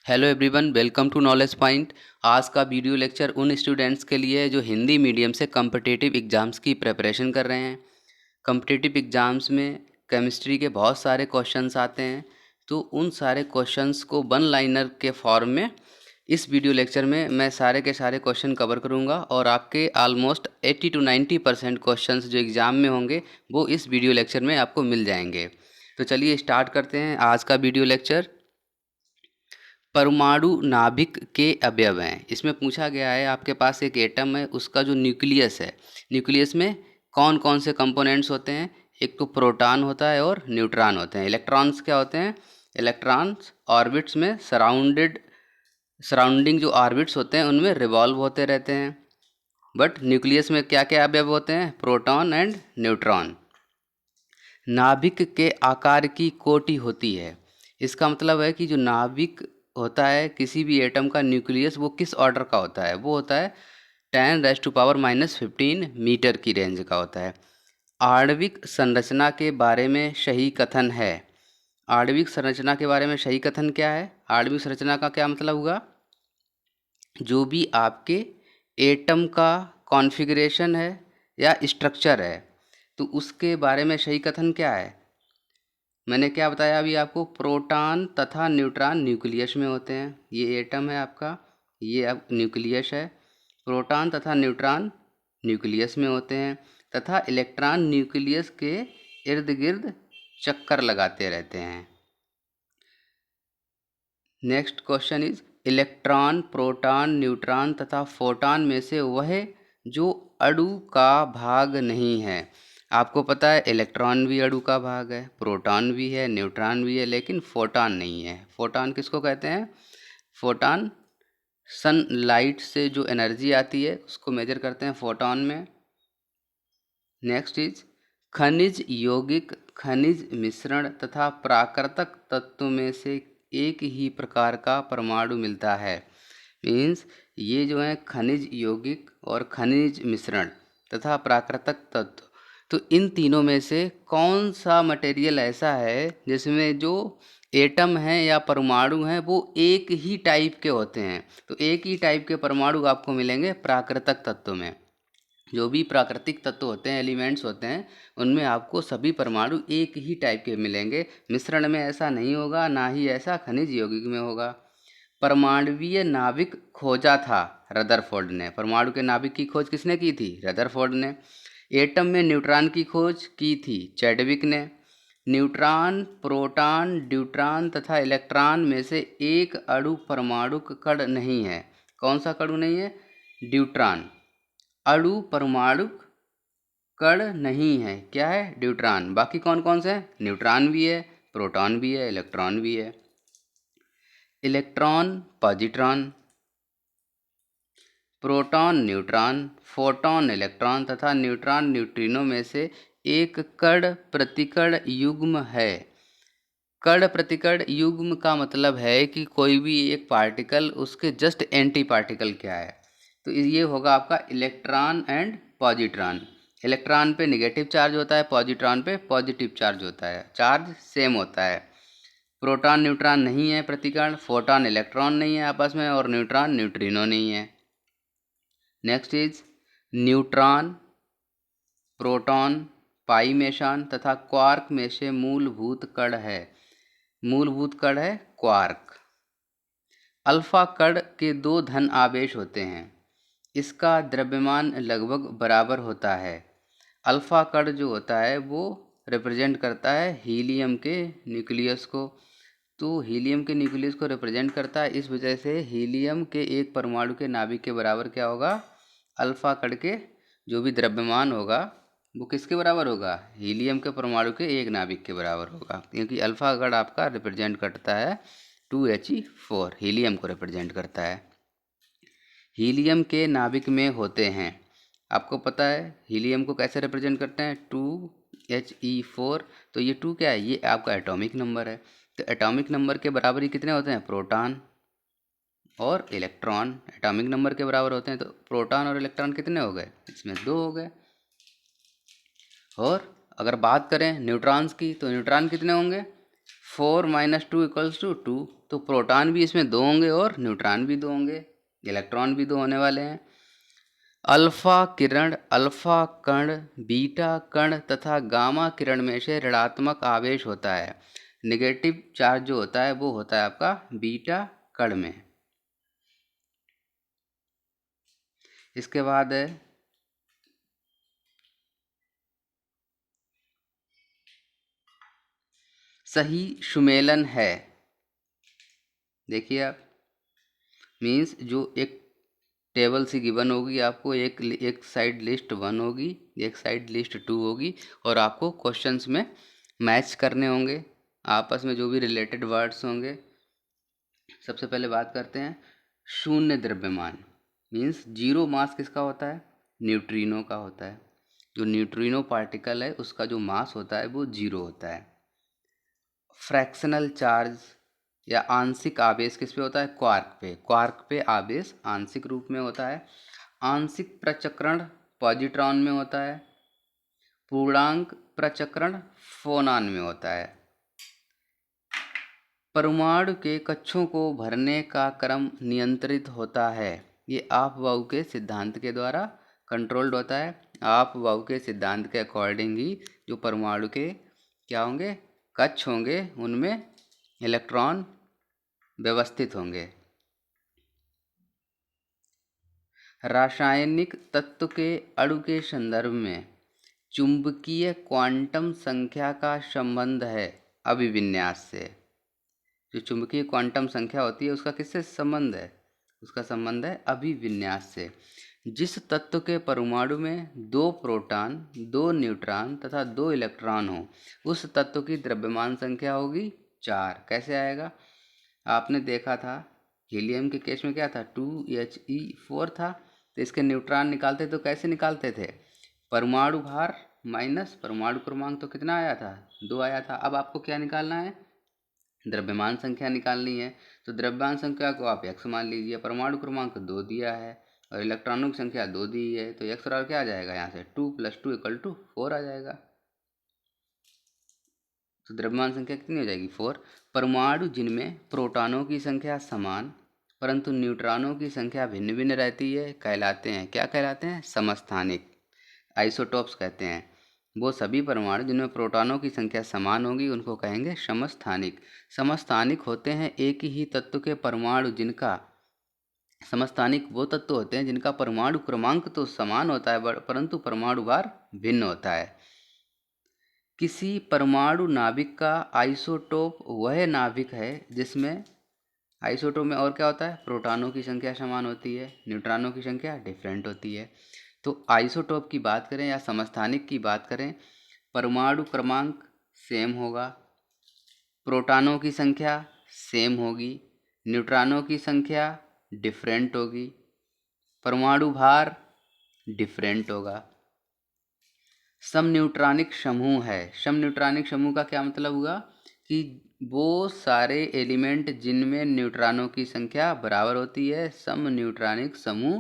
Hello everyone, welcome to knowledge point. आज का video lecture उन स्टूडेंट्स के लिए है जो हिंदी मीडियम से कम्पिटिटिव एग्ज़ाम्स की प्रिपरेशन कर रहे हैं। कम्पिटिटिव एग्ज़ाम्स में केमिस्ट्री के बहुत सारे क्वेश्चंस आते हैं, तो उन सारे क्वेश्चंस को वन लाइनर के फॉर्म में इस वीडियो लेक्चर में मैं सारे के सारे क्वेश्चन कवर करूंगा और आपके ऑलमोस्ट 80 to 90% क्वेश्चंस जो एग्ज़ाम में होंगे वो इस वीडियो लेक्चर में आपको मिल जाएंगे। तो चलिए स्टार्ट करते हैं आज का वीडियो लेक्चर। परमाणु नाभिक के अवयव हैं। इसमें पूछा गया है, आपके पास एक एटम है, उसका जो न्यूक्लियस है, न्यूक्लियस में कौन कौन से कंपोनेंट्स होते हैं। एक तो प्रोटॉन होता है और न्यूट्रॉन होते हैं। इलेक्ट्रॉन्स क्या होते हैं? इलेक्ट्रॉन्स ऑर्बिट्स में सराउंडिंग जो ऑर्बिट्स होते हैं उनमें रिवॉल्व होते रहते हैं। बट न्यूक्लियस में क्या क्या अवयव होते हैं? Proton and neutron. नाभिक के आकार की कोटि होती है। इसका मतलब है कि जो नाभिक होता है किसी भी एटम का न्यूक्लियस, वो किस ऑर्डर का होता है? वो होता है 10⁻⁻15 मीटर की रेंज का होता है। आणविक संरचना के बारे में सही कथन है। आणविक संरचना के बारे में सही कथन क्या है? आणविक संरचना का क्या मतलब हुआ? जो भी आपके एटम का कॉन्फ़िगरेशन है या स्ट्रक्चर है, तो उसके बारे में सही कथन क्या है? मैंने क्या बताया अभी आपको? प्रोटॉन तथा न्यूट्रॉन न्यूक्लियस में होते हैं। ये एटम है आपका, ये अब न्यूक्लियस है। प्रोटॉन तथा न्यूट्रॉन न्यूक्लियस में होते हैं तथा इलेक्ट्रॉन न्यूक्लियस के इर्द गिर्द चक्कर लगाते रहते हैं। Next question is, electron, proton, neutron तथा फोटॉन में से वह जो अणु का भाग नहीं है। आपको पता है इलेक्ट्रॉन भी अणु का भाग है, प्रोटॉन भी है, न्यूट्रॉन भी है, लेकिन फोटॉन नहीं है। फोटॉन किसको कहते हैं? फोटॉन सनलाइट से जो एनर्जी आती है उसको मेजर करते हैं फोटॉन में। नेक्स्ट इज, खनिज यौगिक, खनिज मिश्रण तथा प्राकृतिक तत्व में से एक ही प्रकार का परमाणु मिलता है। मीन्स ये जो है खनिज यौगिक और खनिज मिश्रण तथा प्राकृतिक तत्व, तो इन तीनों में से कौन सा मटेरियल ऐसा है जिसमें जो एटम हैं या परमाणु हैं वो एक ही टाइप के होते हैं? तो एक ही टाइप के परमाणु आपको मिलेंगे प्राकृतिक तत्व में। जो भी प्राकृतिक तत्व होते हैं, एलिमेंट्स होते हैं, उनमें आपको सभी परमाणु एक ही टाइप के मिलेंगे। मिश्रण में ऐसा नहीं होगा, ना ही ऐसा खनिज यौगिक में होगा। परमाणुवीय नाभिक खोजा था रदरफोर्ड ने। परमाणु के नाभिक की खोज किसने की थी? रदरफोर्ड ने। एटम में न्यूट्रॉन की खोज की थी चैडविक ने। न्यूट्रॉन, प्रोटॉन, ड्यूट्रॉन तथा इलेक्ट्रॉन में से एक अणु परमाणु कण नहीं है। कौन सा कण नहीं है? ड्यूट्रॉन। अणु परमाणु कण नहीं है, क्या है? ड्यूट्रॉन। बाकी कौन कौन से हैं? न्यूट्रॉन भी है, प्रोटॉन भी है, इलेक्ट्रॉन भी है। Electron, positron, proton, neutron, photon, electron तथा न्यूट्रॉन न्यूट्रिनो में से एक कण प्रतिकण युग्म है। कण प्रतिकण युग्म का मतलब है कि कोई भी एक पार्टिकल, उसके जस्ट एंटी पार्टिकल क्या है? तो ये होगा आपका इलेक्ट्रॉन एंड पॉजिट्रॉन। इलेक्ट्रॉन पे नेगेटिव चार्ज होता है, पॉजिट्रॉन पे पॉजिटिव चार्ज होता है, चार्ज सेम होता है। प्रोटॉन न्यूट्रॉन नहीं है प्रतिकण, फोटॉन इलेक्ट्रॉन नहीं है आपस में, और न्यूट्रॉन न्यूट्रिनो नहीं है। Next is neutron, proton, pi mason तथा क्वार्क में से मूलभूत कण है। मूलभूत कण है क्वार्क। अल्फा कण के दो धन आवेश होते हैं। इसका द्रव्यमान लगभग बराबर होता है। अल्फा कण जो होता है वो रिप्रेजेंट करता है हीलियम के न्यूक्लियस को। तो हीलियम के न्यूक्लियस को रिप्रेजेंट करता है, इस वजह से हीलियम के एक परमाणु के नाभिक के बराबर क्या होगा? अल्फा कण के जो भी द्रव्यमान होगा वो किसके बराबर होगा? हीलियम के परमाणु के एक नाभिक के बराबर होगा, क्योंकि अल्फा कण आपका रिप्रेजेंट करता है 2He4, हीलियम को रिप्रेजेंट करता है। हीलियम के नाभिक में होते हैं। आपको पता है हीलियम को कैसे रिप्रेजेंट करते हैं? 2He4। तो ये 2 क्या है? ये आपका एटॉमिक नंबर है। तो एटॉमिक नंबर के बराबर ही कितने होते हैं? प्रोटॉन और इलेक्ट्रॉन एटॉमिक नंबर के बराबर होते हैं। तो प्रोटॉन और इलेक्ट्रॉन कितने हो गए? इसमें 2 हो गए। और अगर बात करें न्यूट्रॉन्स की, तो न्यूट्रॉन कितने होंगे? 4 माइनस 2 इक्वल्स टू 2, तो प्रोटॉन भी इसमें 2 होंगे और न्यूट्रॉन भी 2 होंगे, इलेक्ट्रॉन भी 2 होने वाले हैं। अल्फा किरण, अल्फा कण, बीटा कण तथा गामा किरण में से ऋणात्मक आवेश होता है। नेगेटिव चार्ज जो होता है वो होता है आपका बीटा कण में। इसके बाद है सही सुमेलन है। देखिए आप, मीन्स जो एक टेबल सी गिवन होगी आपको, एक साइड लिस्ट 1 होगी, एक साइड लिस्ट 2 होगी, और आपको क्वेश्चंस में मैच करने होंगे आपस में जो भी रिलेटेड वर्ड्स होंगे। सबसे पहले बात करते हैं शून्य द्रव्यमान, मीन्स जीरो मास किसका होता है? न्यूट्रिनो का होता है। जो न्यूट्रिनो पार्टिकल है उसका जो मास होता है वो जीरो होता है। फ्रैक्शनल चार्ज या आंशिक आवेश किस पे होता है? क्वार्क पे। क्वार्क पे आवेश आंशिक रूप में होता है। आंशिक प्रचक्रण पॉजिट्रॉन में होता है। पूर्णांक प्रचक्रण फोनॉन में होता है। परमाणु के कक्षों को भरने का क्रम नियंत्रित होता है। ये ऑफ-बाउ के सिद्धांत के द्वारा कंट्रोल्ड होता है। ऑफ-बाउ के सिद्धांत के अकॉर्डिंग ही जो परमाणु के क्या होंगे? कक्ष होंगे, उनमें इलेक्ट्रॉन व्यवस्थित होंगे। रासायनिक तत्व के अणु के संदर्भ में चुंबकीय क्वांटम संख्या का संबंध है अभिविन्यास से। जो चुंबकीय क्वांटम संख्या होती है उसका किससे संबंध है? उसका संबंध है अभिविन्यास से। जिस तत्व के परमाणु में 2 प्रोटॉन, 2 न्यूट्रॉन तथा 2 इलेक्ट्रॉन हो, उस तत्व की द्रव्यमान संख्या होगी 4। कैसे आएगा? आपने देखा था हीलियम के केस में क्या था? 2He4 था, तो इसके न्यूट्रॉन निकालते तो कैसे निकालते थे? परमाणु भार माइनस परमाणु क्रमांक, तो कितना आया था? 2 आया था। अब आपको क्या निकालना है? द्रव्यमान संख्या निकालनी है। तो द्रव्यमान संख्या को आप x मान लीजिए, परमाणु क्रमांक 2 दिया है और इलेक्ट्रॉनों की संख्या 2 दी है, तो x और क्या आ जाएगा? यहाँ से 2 + 2 = 4 आ जाएगा। तो द्रव्यमान संख्या कितनी हो जाएगी? 4। परमाणु जिनमें प्रोटॉनों की संख्या समान परंतु न्यूट्रॉनों की संख्या भिन्न भिन्न रहती है कहलाते हैं, क्या कहलाते हैं? समस्थानिक, आइसोटोप्स कहते हैं। वो सभी परमाणु जिनमें प्रोटॉनों की संख्या समान होगी उनको कहेंगे समस्थानिक। समस्थानिक होते हैं एक ही तत्व के परमाणु जिनका, समस्थानिक वो तत्व होते हैं जिनका परमाणु क्रमांक तो समान होता है परंतु परमाणु भार भिन्न होता है। किसी परमाणु नाभिक का आइसोटोप वह नाभिक है जिसमें आइसोटोप में और क्या होता है? प्रोटॉनों की संख्या समान होती है, न्यूट्रॉनों की संख्या डिफरेंट होती है। तो आइसोटोप की बात करें या समस्थानिक की बात करें, परमाणु क्रमांक सेम होगा, प्रोटॉनों की संख्या सेम होगी, न्यूट्रॉनों की संख्या डिफरेंट होगी, परमाणु भार डिफरेंट होगा। समन्यूट्रॉनिक समूह है। समन्यूट्रॉनिक समूह का क्या मतलब हुआ? कि वो सारे एलिमेंट जिनमें न्यूट्रॉनों की संख्या बराबर होती है समन्यूट्रॉनिक समूह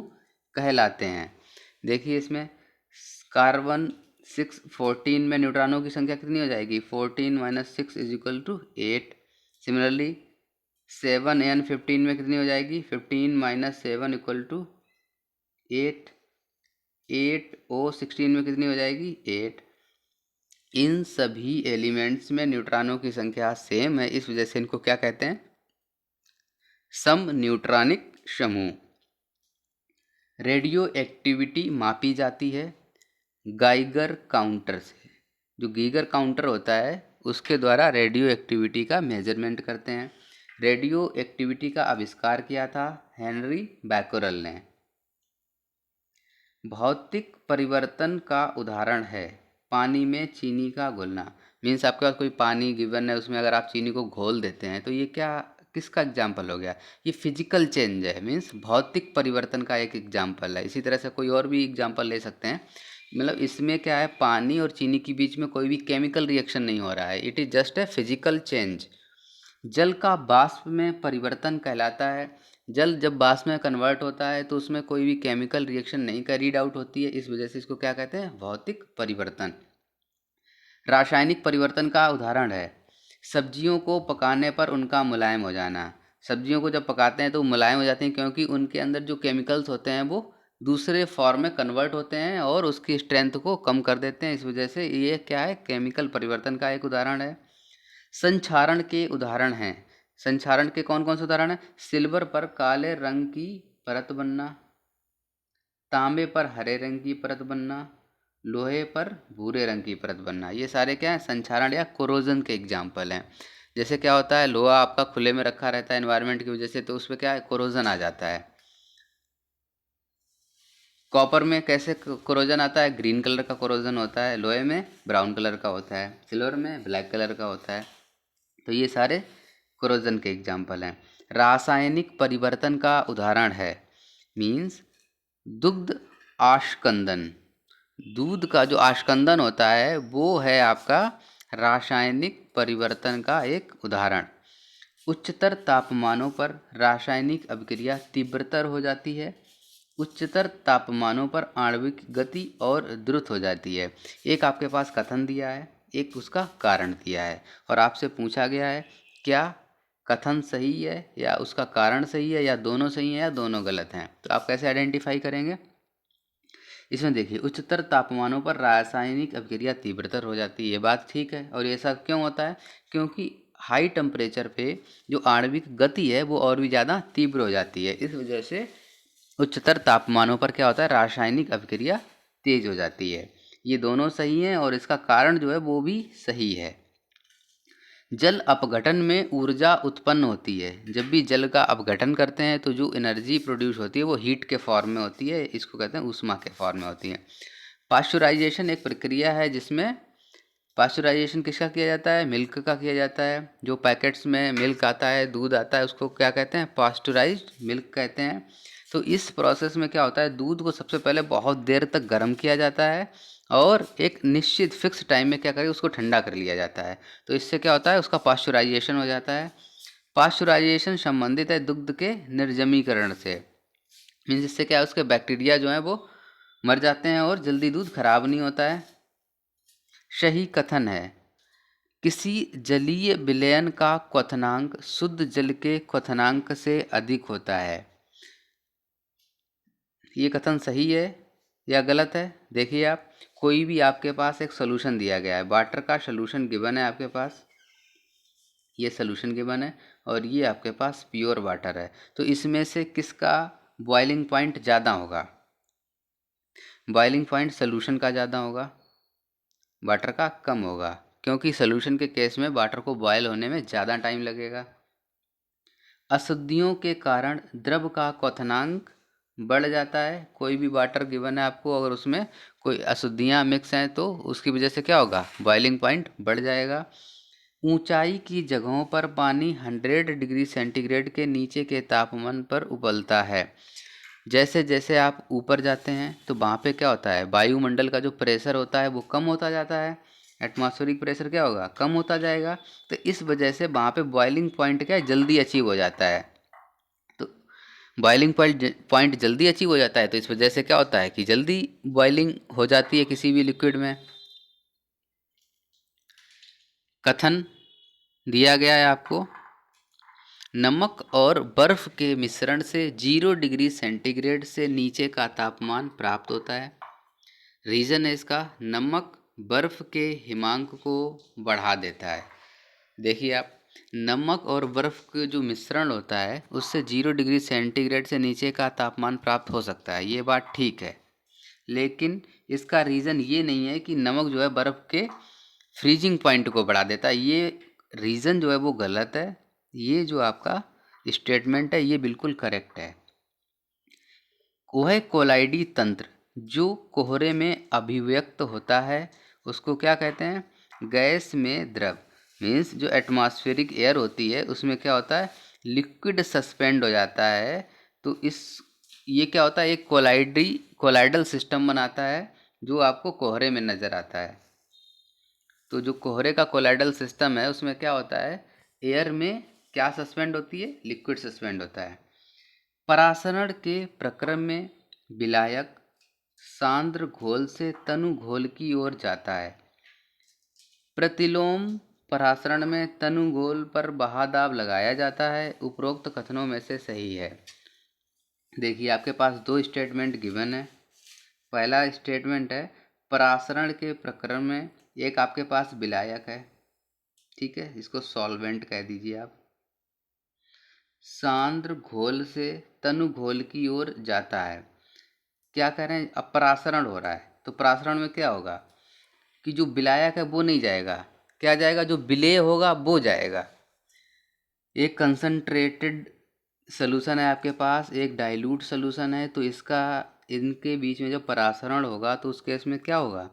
कहलाते हैं। देखिए इसमें कार्बन 614 में न्यूट्रॉनों की संख्या कितनी हो जाएगी? 14 - 6 = 8। सिमिलरली 7n15 में कितनी हो जाएगी? 15 - 7 = 8। 8O16 में कितनी हो जाएगी? 8। इन सभी एलिमेंट्स में न्यूट्रॉनों की संख्या सेम है, इस वजह से इनको क्या कहते हैं? समन्यूट्रॉनिक समूह। रेडियो एक्टिविटी मापी जाती है गाइगर काउंटर से। जो गीगर काउंटर होता है उसके द्वारा रेडियो एक्टिविटी का मेजरमेंट करते हैं। रेडियो एक्टिविटी का आविष्कार किया था हेनरी बैकरल ने। भौतिक परिवर्तन का उदाहरण है पानी में चीनी का घुलना। मीन्स आपके पास कोई पानी गिवन है, उसमें अगर आप चीनी को घोल देते हैं तो ये क्या, किसका एग्जाम्पल हो गया? ये फिजिकल चेंज है, मीन्स भौतिक परिवर्तन का एक एग्जाम्पल है। इसी तरह से कोई और भी एग्जाम्पल ले सकते हैं। मतलब इसमें क्या है, पानी और चीनी के बीच में कोई भी केमिकल रिएक्शन नहीं हो रहा है, it is just a physical change. जल का वाष्प में परिवर्तन कहलाता है। जल जब वाष्प में कन्वर्ट होता है तो उसमें कोई भी केमिकल रिएक्शन नहीं कैरीड आउट होती है, इस वजह से इसको क्या कहते हैं? भौतिक परिवर्तन। रासायनिक परिवर्तन का उदाहरण है सब्जियों को पकाने पर उनका मुलायम हो जाना। सब्जियों को जब पकाते हैं तो मुलायम हो जाती हैं, क्योंकि उनके अंदर जो केमिकल्स होते हैं वो दूसरे फॉर्म में कन्वर्ट होते हैं और उसकी स्ट्रेंथ को कम कर देते हैं। इस वजह से ये क्या है, केमिकल परिवर्तन का एक उदाहरण है। संक्षारण के उदाहरण हैं। संक्षारण के कौन कौन से उदाहरण हैं? सिल्वर पर काले रंग की परत बनना, तांबे पर हरे रंग की परत बनना, लोहे पर भूरे रंग की परत बनना। ये सारे क्या है, संक्षारण या कोरोजन के एग्जाम्पल हैं। जैसे क्या होता है, लोहा आपका खुले में रखा रहता है एनवायरनमेंट की वजह से, तो उसमें क्या है, कोरोजन आ जाता है। कॉपर में कैसे कोरोजन आता है? ग्रीन कलर का कोरोजन होता है। लोहे में ब्राउन कलर का होता है। सिल्वर में ब्लैक कलर का होता है। तो ये सारे कोरोजन के एग्जाम्पल हैं। रासायनिक परिवर्तन का उदाहरण है, मीन्स दुग्ध आशकंदन। दूध का जो आशकंदन होता है वो है आपका रासायनिक परिवर्तन का एक उदाहरण। उच्चतर तापमानों पर रासायनिक अभिक्रिया तीव्रतर हो जाती है। उच्चतर तापमानों पर आणविक गति और द्रुत हो जाती है। एक आपके पास कथन दिया है, एक उसका कारण दिया है, और आपसे पूछा गया है क्या कथन सही है या उसका कारण सही है, या दोनों सही हैं या दोनों गलत हैं। तो आप कैसे आइडेंटिफाई करेंगे? इसमें देखिए, उच्चतर तापमानों पर रासायनिक अभिक्रिया तीव्रतर हो जाती है, ये बात ठीक है। और ये ऐसा क्यों होता है? क्योंकि हाई टेम्परेचर पे जो आणविक गति है वो और भी ज़्यादा तीव्र हो जाती है। इस वजह से उच्चतर तापमानों पर क्या होता है, रासायनिक अभिक्रिया तेज हो जाती है। ये दोनों सही हैं और इसका कारण जो है वो भी सही है। जल अपघटन में ऊर्जा उत्पन्न होती है। जब भी जल का अपघटन करते हैं तो जो एनर्जी प्रोड्यूस होती है वो हीट के फॉर्म में होती है, इसको कहते हैं ऊष्मा के फॉर्म में होती है। पाश्चराइजेशन एक प्रक्रिया है जिसमें पाश्चराइजेशन किसका किया जाता है? मिल्क का किया जाता है। जो पैकेट्स में मिल्क आता है, दूध आता है, उसको क्या कहते हैं? पास्चराइज्ड मिल्क कहते हैं। तो इस प्रोसेस में क्या होता है, दूध को सबसे पहले बहुत देर तक गर्म किया जाता है और एक निश्चित फिक्स टाइम में क्या करें, उसको ठंडा कर लिया जाता है। तो इससे क्या होता है, उसका पाश्चराइजेशन हो जाता है। पाश्चराइजेशन संबंधित है दुग्ध के निर्जमीकरण से। मीन्स इससे क्या है, उसके बैक्टीरिया जो हैं वो मर जाते हैं और जल्दी दूध खराब नहीं होता है। सही कथन है, किसी जलीय विलयन का क्वथनांक शुद्ध जल के क्वथनांक से अधिक होता है। ये कथन सही है या गलत है? देखिए, आप कोई भी आपके पास एक सोल्यूशन दिया गया है, वाटर का सोल्यूशन गिवन है आपके पास, ये सोल्यूशन गिवन है और ये आपके पास प्योर वाटर है। तो इसमें से किसका बॉइलिंग पॉइंट ज़्यादा होगा? बॉइलिंग पॉइंट सोल्यूशन का ज़्यादा होगा, वाटर का कम होगा, क्योंकि सोल्यूशन के केस में वाटर को बॉयल होने में ज़्यादा टाइम लगेगा। अशुद्धियों के कारण द्रव का क्वथनांक बढ़ जाता है। कोई भी वाटर गिवन है आपको, अगर उसमें कोई अशुद्धियाँ मिक्स हैं तो उसकी वजह से क्या होगा, बॉइलिंग पॉइंट बढ़ जाएगा। ऊंचाई की जगहों पर पानी 100 डिग्री सेंटीग्रेड के नीचे के तापमान पर उबलता है। जैसे जैसे आप ऊपर जाते हैं तो वहाँ पे क्या होता है, वायुमंडल का जो प्रेशर होता है वो कम होता जाता है। एटमॉस्फेरिक प्रेशर क्या होगा, कम होता जाएगा। तो इस वजह से वहाँ पे बॉइलिंग पॉइंट क्या है, जल्दी अचीव हो जाता है। तो बॉइलिंग पॉइंट जल्दी अचीव हो जाता है, तो इस वजह से क्या होता है कि जल्दी बॉइलिंग हो जाती है किसी भी लिक्विड में। कथन दिया गया है आपको, नमक और बर्फ के मिश्रण से 0 डिग्री सेंटीग्रेड से नीचे का तापमान प्राप्त होता है। रीज़न है इसका, नमक बर्फ के हिमांक को बढ़ा देता है। देखिए आप, नमक और बर्फ के जो मिश्रण होता है उससे 0 डिग्री सेंटीग्रेड से नीचे का तापमान प्राप्त हो सकता है, ये बात ठीक है। लेकिन इसका रीज़न ये नहीं है कि नमक जो है बर्फ़ के फ्रीजिंग पॉइंट को बढ़ा देता है, ये रीज़न जो है वो गलत है। ये जो आपका स्टेटमेंट है ये बिल्कुल करेक्ट है। वह कोलाइडी तंत्र जो कोहरे में अभिव्यक्त होता है उसको क्या कहते हैं, गैस में द्रव। मीन्स जो एटमॉस्फेरिक एयर होती है उसमें क्या होता है, लिक्विड सस्पेंड हो जाता है। तो इस ये क्या होता है, एक कोलाइडल सिस्टम बनाता है जो आपको कोहरे में नज़र आता है। तो जो कोहरे का कोलाइडल सिस्टम है उसमें क्या होता है, एयर में क्या सस्पेंड होती है, लिक्विड सस्पेंड होता है। परासरण के प्रक्रम में विलायक सांद्र घोल से तनु घोल की ओर जाता है। प्रतिलोम परासरण में तनुगोल पर बहादाब लगाया जाता है, उपरोक्त कथनों में से सही है। देखिए आपके पास दो स्टेटमेंट गिवन है। पहला स्टेटमेंट है परासरण के प्रकरण में एक आपके पास विलायक है, ठीक है, इसको सॉल्वेंट कह दीजिए आप। सांद्र घोल से तनु घोल की ओर जाता है। क्या कह रहे हैं, अब परासरण हो रहा है तो परासरण में क्या होगा कि जो विलायक है वो नहीं जाएगा, क्या जाएगा, जो विलेय होगा वो जाएगा। एक कंसंट्रेटेड सोल्यूशन है आपके पास, एक डाइल्यूट सोल्यूशन है, तो इसका इनके बीच में जब परासरण होगा तो उस केस में क्या होगा,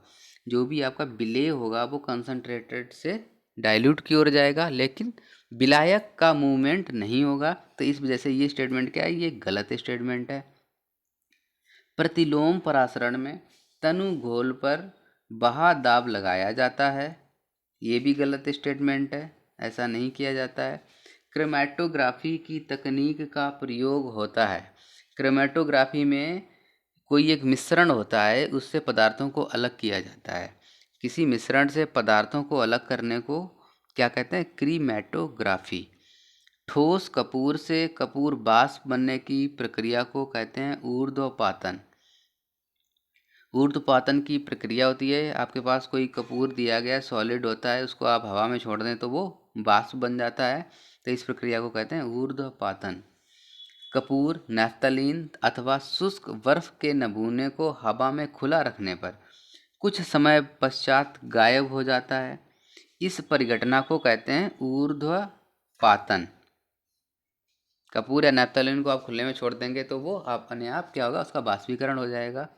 जो भी आपका विलेय होगा वो कंसंट्रेटेड से डाइल्यूट की ओर जाएगा, लेकिन विलायक का मूवमेंट नहीं होगा। तो इस वजह से ये स्टेटमेंट क्या है, ये गलत स्टेटमेंट है। प्रतिलोम परासरण में तनु घोल पर बहादाब लगाया जाता है, ये भी गलत स्टेटमेंट है, ऐसा नहीं किया जाता है। क्रोमैटोग्राफी की तकनीक का प्रयोग होता है। क्रोमैटोग्राफी में कोई एक मिश्रण होता है, उससे पदार्थों को अलग किया जाता है। किसी मिश्रण से पदार्थों को अलग करने को क्या कहते हैं, क्रोमैटोग्राफी। ठोस कपूर से कपूर वाष्प बनने की प्रक्रिया को कहते हैं ऊर्ध्वपातन। ऊर्ध्वपातन की प्रक्रिया होती है, आपके पास कोई कपूर दिया गया सॉलिड होता है, उसको आप हवा में छोड़ दें तो वो वाष्प बन जाता है, तो इस प्रक्रिया को कहते हैं ऊर्ध्वपातन। कपूर नैफ्थलीन अथवा शुष्क बर्फ के नमूने को हवा में खुला रखने पर कुछ समय पश्चात गायब हो जाता है, इस परिघटना को कहते हैं ऊर्ध्वपातन। कपूर या नैफ्थलीन को आप खुले में छोड़ देंगे तो वो अपने आप क्या होगा, उसका बाष्पीकरण हो जाएगा,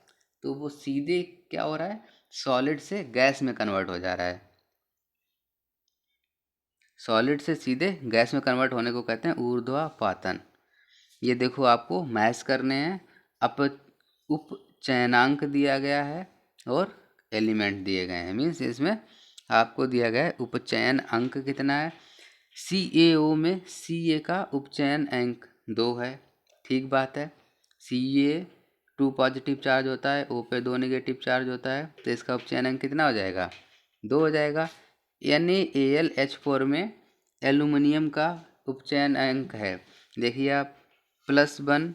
तो वो सीधे क्या हो रहा है, सॉलिड से गैस में कन्वर्ट हो जा रहा है। सॉलिड से सीधे गैस में कन्वर्ट होने को कहते हैं ऊर्ध्वपातन। ये देखो आपको मैच करने हैं, उपचयनांक दिया गया है और एलिमेंट दिए गए हैं, मीन्स इसमें आपको दिया गया है उपचयन अंक कितना है। CaO में Ca का उपचयन अंक 2 है, ठीक बात है। Ca 2 पॉजिटिव चार्ज होता है, O पे 2 नेगेटिव चार्ज होता है, तो इसका उपचयन अंक कितना हो जाएगा, 2 हो जाएगा। NaAlH4 में एल्यूमिनियम का उपचयन अंक है, देखिए आप +1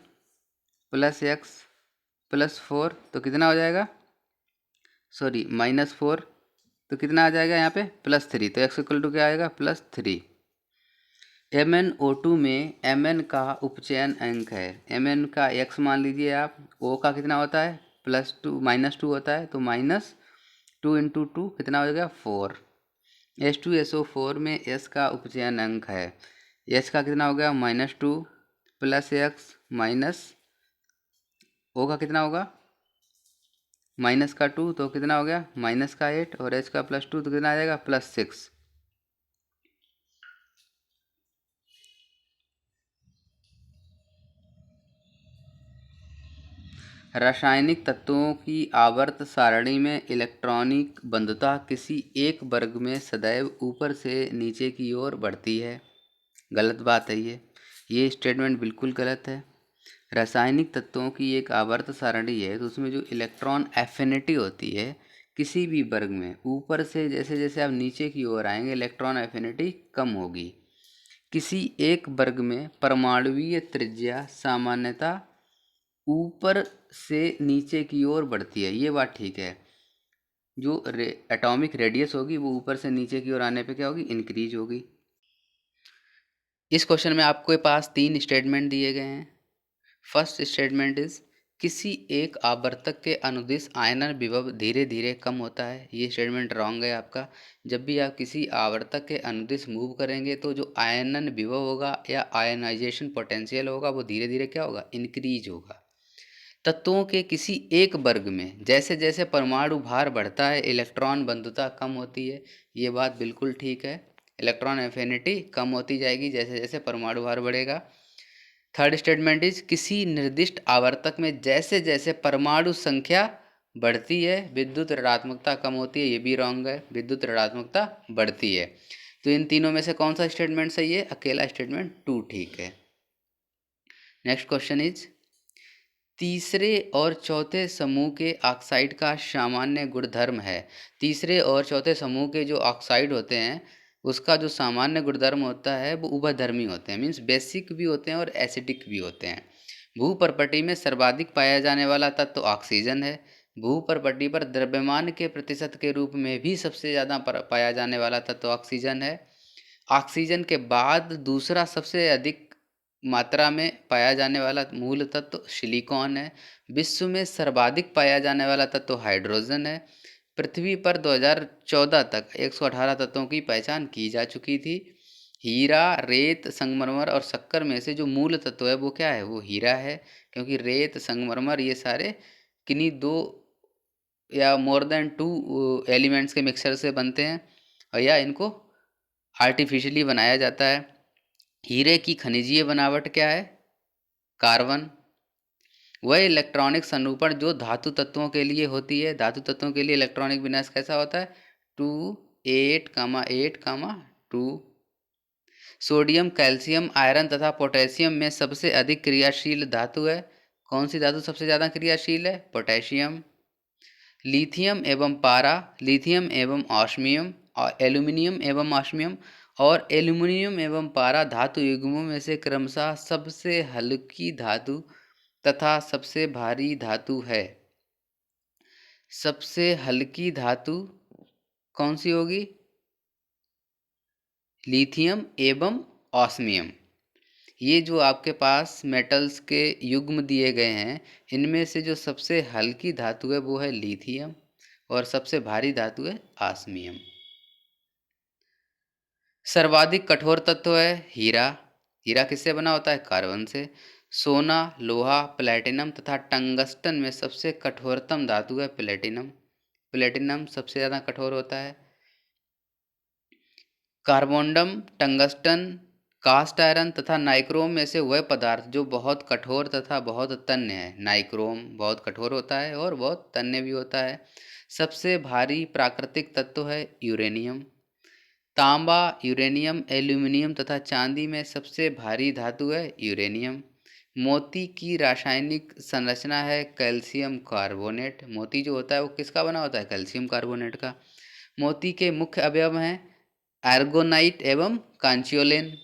+x +4 तो कितना हो जाएगा, सॉरी -4, तो कितना आ जाएगा यहाँ पे +3, तो x इक्वल टू क्या आएगा +3। MnO2 में Mn का उपचयन अंक है, Mn का x मान लीजिए आप, O का कितना होता है -2 होता है, तो -2 × 2 कितना हो जाएगा 4। H2SO4 में S का उपचयन अंक है, S का कितना हो गया -2 +x माइनस O का कितना होगा -2, तो कितना हो गया -8, और H का +2 तो कितना आ जाएगा +6। रासायनिक तत्वों की आवर्त सारणी में इलेक्ट्रॉनिक बंधुता किसी एक वर्ग में सदैव ऊपर से नीचे की ओर बढ़ती है, गलत बात है ये स्टेटमेंट बिल्कुल गलत है। रासायनिक तत्वों की एक आवर्त सारणी है, तो उसमें जो इलेक्ट्रॉन एफिनिटी होती है किसी भी वर्ग में, ऊपर से जैसे जैसे आप नीचे की ओर आएंगे इलेक्ट्रॉन एफिनिटी कम होगी। किसी एक वर्ग में परमाणुवीय त्रिज्या सामान्यतः ऊपर से नीचे की ओर बढ़ती है, ये बात ठीक है। जो एटॉमिक रेडियस होगी वो ऊपर से नीचे की ओर आने पे क्या होगी, इंक्रीज होगी। इस क्वेश्चन में आपके पास 3 स्टेटमेंट दिए गए हैं। फर्स्ट स्टेटमेंट इज किसी एक आवर्तक के अनुदिश आयनन विभव धीरे धीरे कम होता है, ये स्टेटमेंट रॉन्ग है आपका। जब भी आप किसी आवर्तक के अनुदिश मूव करेंगे तो जो आयनन विभव होगा या आयनाइजेशन पोटेंशियल होगा वो धीरे धीरे क्या होगा, इंक्रीज होगा। तत्वों के किसी एक वर्ग में जैसे जैसे परमाणु भार बढ़ता है इलेक्ट्रॉन बंधुता कम होती है, ये बात बिल्कुल ठीक है। इलेक्ट्रॉन एफिनिटी कम होती जाएगी जैसे जैसे परमाणु भार बढ़ेगा। थर्ड स्टेटमेंट इज किसी निर्दिष्ट आवर्तक में जैसे जैसे परमाणु संख्या बढ़ती है विद्युत ऋणात्मकता कम होती है, ये भी रॉन्ग है, विद्युत ऋणात्मकता बढ़ती है। तो इन तीनों में से कौन सा स्टेटमेंट सही है, अकेला स्टेटमेंट 2 ठीक है। नेक्स्ट क्वेश्चन इज तीसरे और चौथे समूह के ऑक्साइड का सामान्य गुणधर्म है। तीसरे और चौथे समूह के जो ऑक्साइड होते हैं उसका जो सामान्य गुणधर्म होता है वो उभयधर्मी होते हैं, मीन्स बेसिक भी होते हैं और एसिडिक भी होते हैं। भूपर्पटी में सर्वाधिक पाया जाने वाला तत्व ऑक्सीजन है। भूपर्पटी पर द्रव्यमान के प्रतिशत के रूप में भी सबसे ज़्यादा पाया जाने वाला तत्व ऑक्सीजन है। ऑक्सीजन के बाद दूसरा सबसे अधिक मात्रा में पाया जाने वाला मूल तत्व सिलिकॉन है। विश्व में सर्वाधिक पाया जाने वाला तत्व हाइड्रोजन है। पृथ्वी पर 2014 तक 118 तत्वों की पहचान की जा चुकी थी। हीरा, रेत, संगमरमर और शक्कर में से जो मूल तत्व है वो क्या है? वो हीरा है, क्योंकि रेत, संगमरमर ये सारे किन्हीं दो या मोर देन टू एलिमेंट्स के मिक्सचर से बनते हैं और या इनको आर्टिफिशियली बनाया जाता है। हीरे की खनिजीय बनावट क्या है? कार्बन। वह इलेक्ट्रॉनिक संरूपण जो धातु तत्वों के लिए होती है। धातु तत्वों के लिए इलेक्ट्रॉनिक विन्यास कैसा होता है? 2 8 8 2। सोडियम, कैल्शियम, आयरन तथा पोटेशियम में सबसे अधिक क्रियाशील धातु है। कौन सी धातु सबसे ज़्यादा क्रियाशील है? पोटेशियम। लिथियम एवं पारा, लिथियम एवं ऑस्मियम और एल्यूमिनियम एवं ऑस्मियम और एल्यूमिनियम एवं पारा धातु युग्मों में से क्रमशः सबसे हल्की धातु तथा सबसे भारी धातु है। सबसे हल्की धातु कौन सी होगी? लिथियम एवं ऑस्मियम। ये जो आपके पास मेटल्स के युग्म दिए गए हैं, इनमें से जो सबसे हल्की धातु है वो है लिथियम और सबसे भारी धातु है ऑस्मियम। सर्वाधिक कठोर तत्व है हीरा। हीरा किससे बना होता है? कार्बन से। सोना, लोहा, प्लेटिनम तथा टंगस्टन में सबसे कठोरतम धातु है प्लेटिनम। प्लेटिनम सबसे ज़्यादा कठोर होता है। कार्बोंडम, टंगस्टन, कास्ट आयरन तथा नाइक्रोम में से वह पदार्थ जो बहुत कठोर तथा बहुत तन्य है। नाइक्रोम बहुत कठोर होता है और बहुत तन्य भी होता है। सबसे भारी प्राकृतिक तत्व है यूरेनियम। तांबा, यूरेनियम, एल्यूमिनियम तथा चांदी में सबसे भारी धातु है यूरेनियम। मोती की रासायनिक संरचना है कैल्शियम कार्बोनेट। मोती जो होता है वो किसका बना होता है? कैल्शियम कार्बोनेट का। मोती के मुख्य अवयव हैं एर्गोनाइट एवं कांचियोलिन।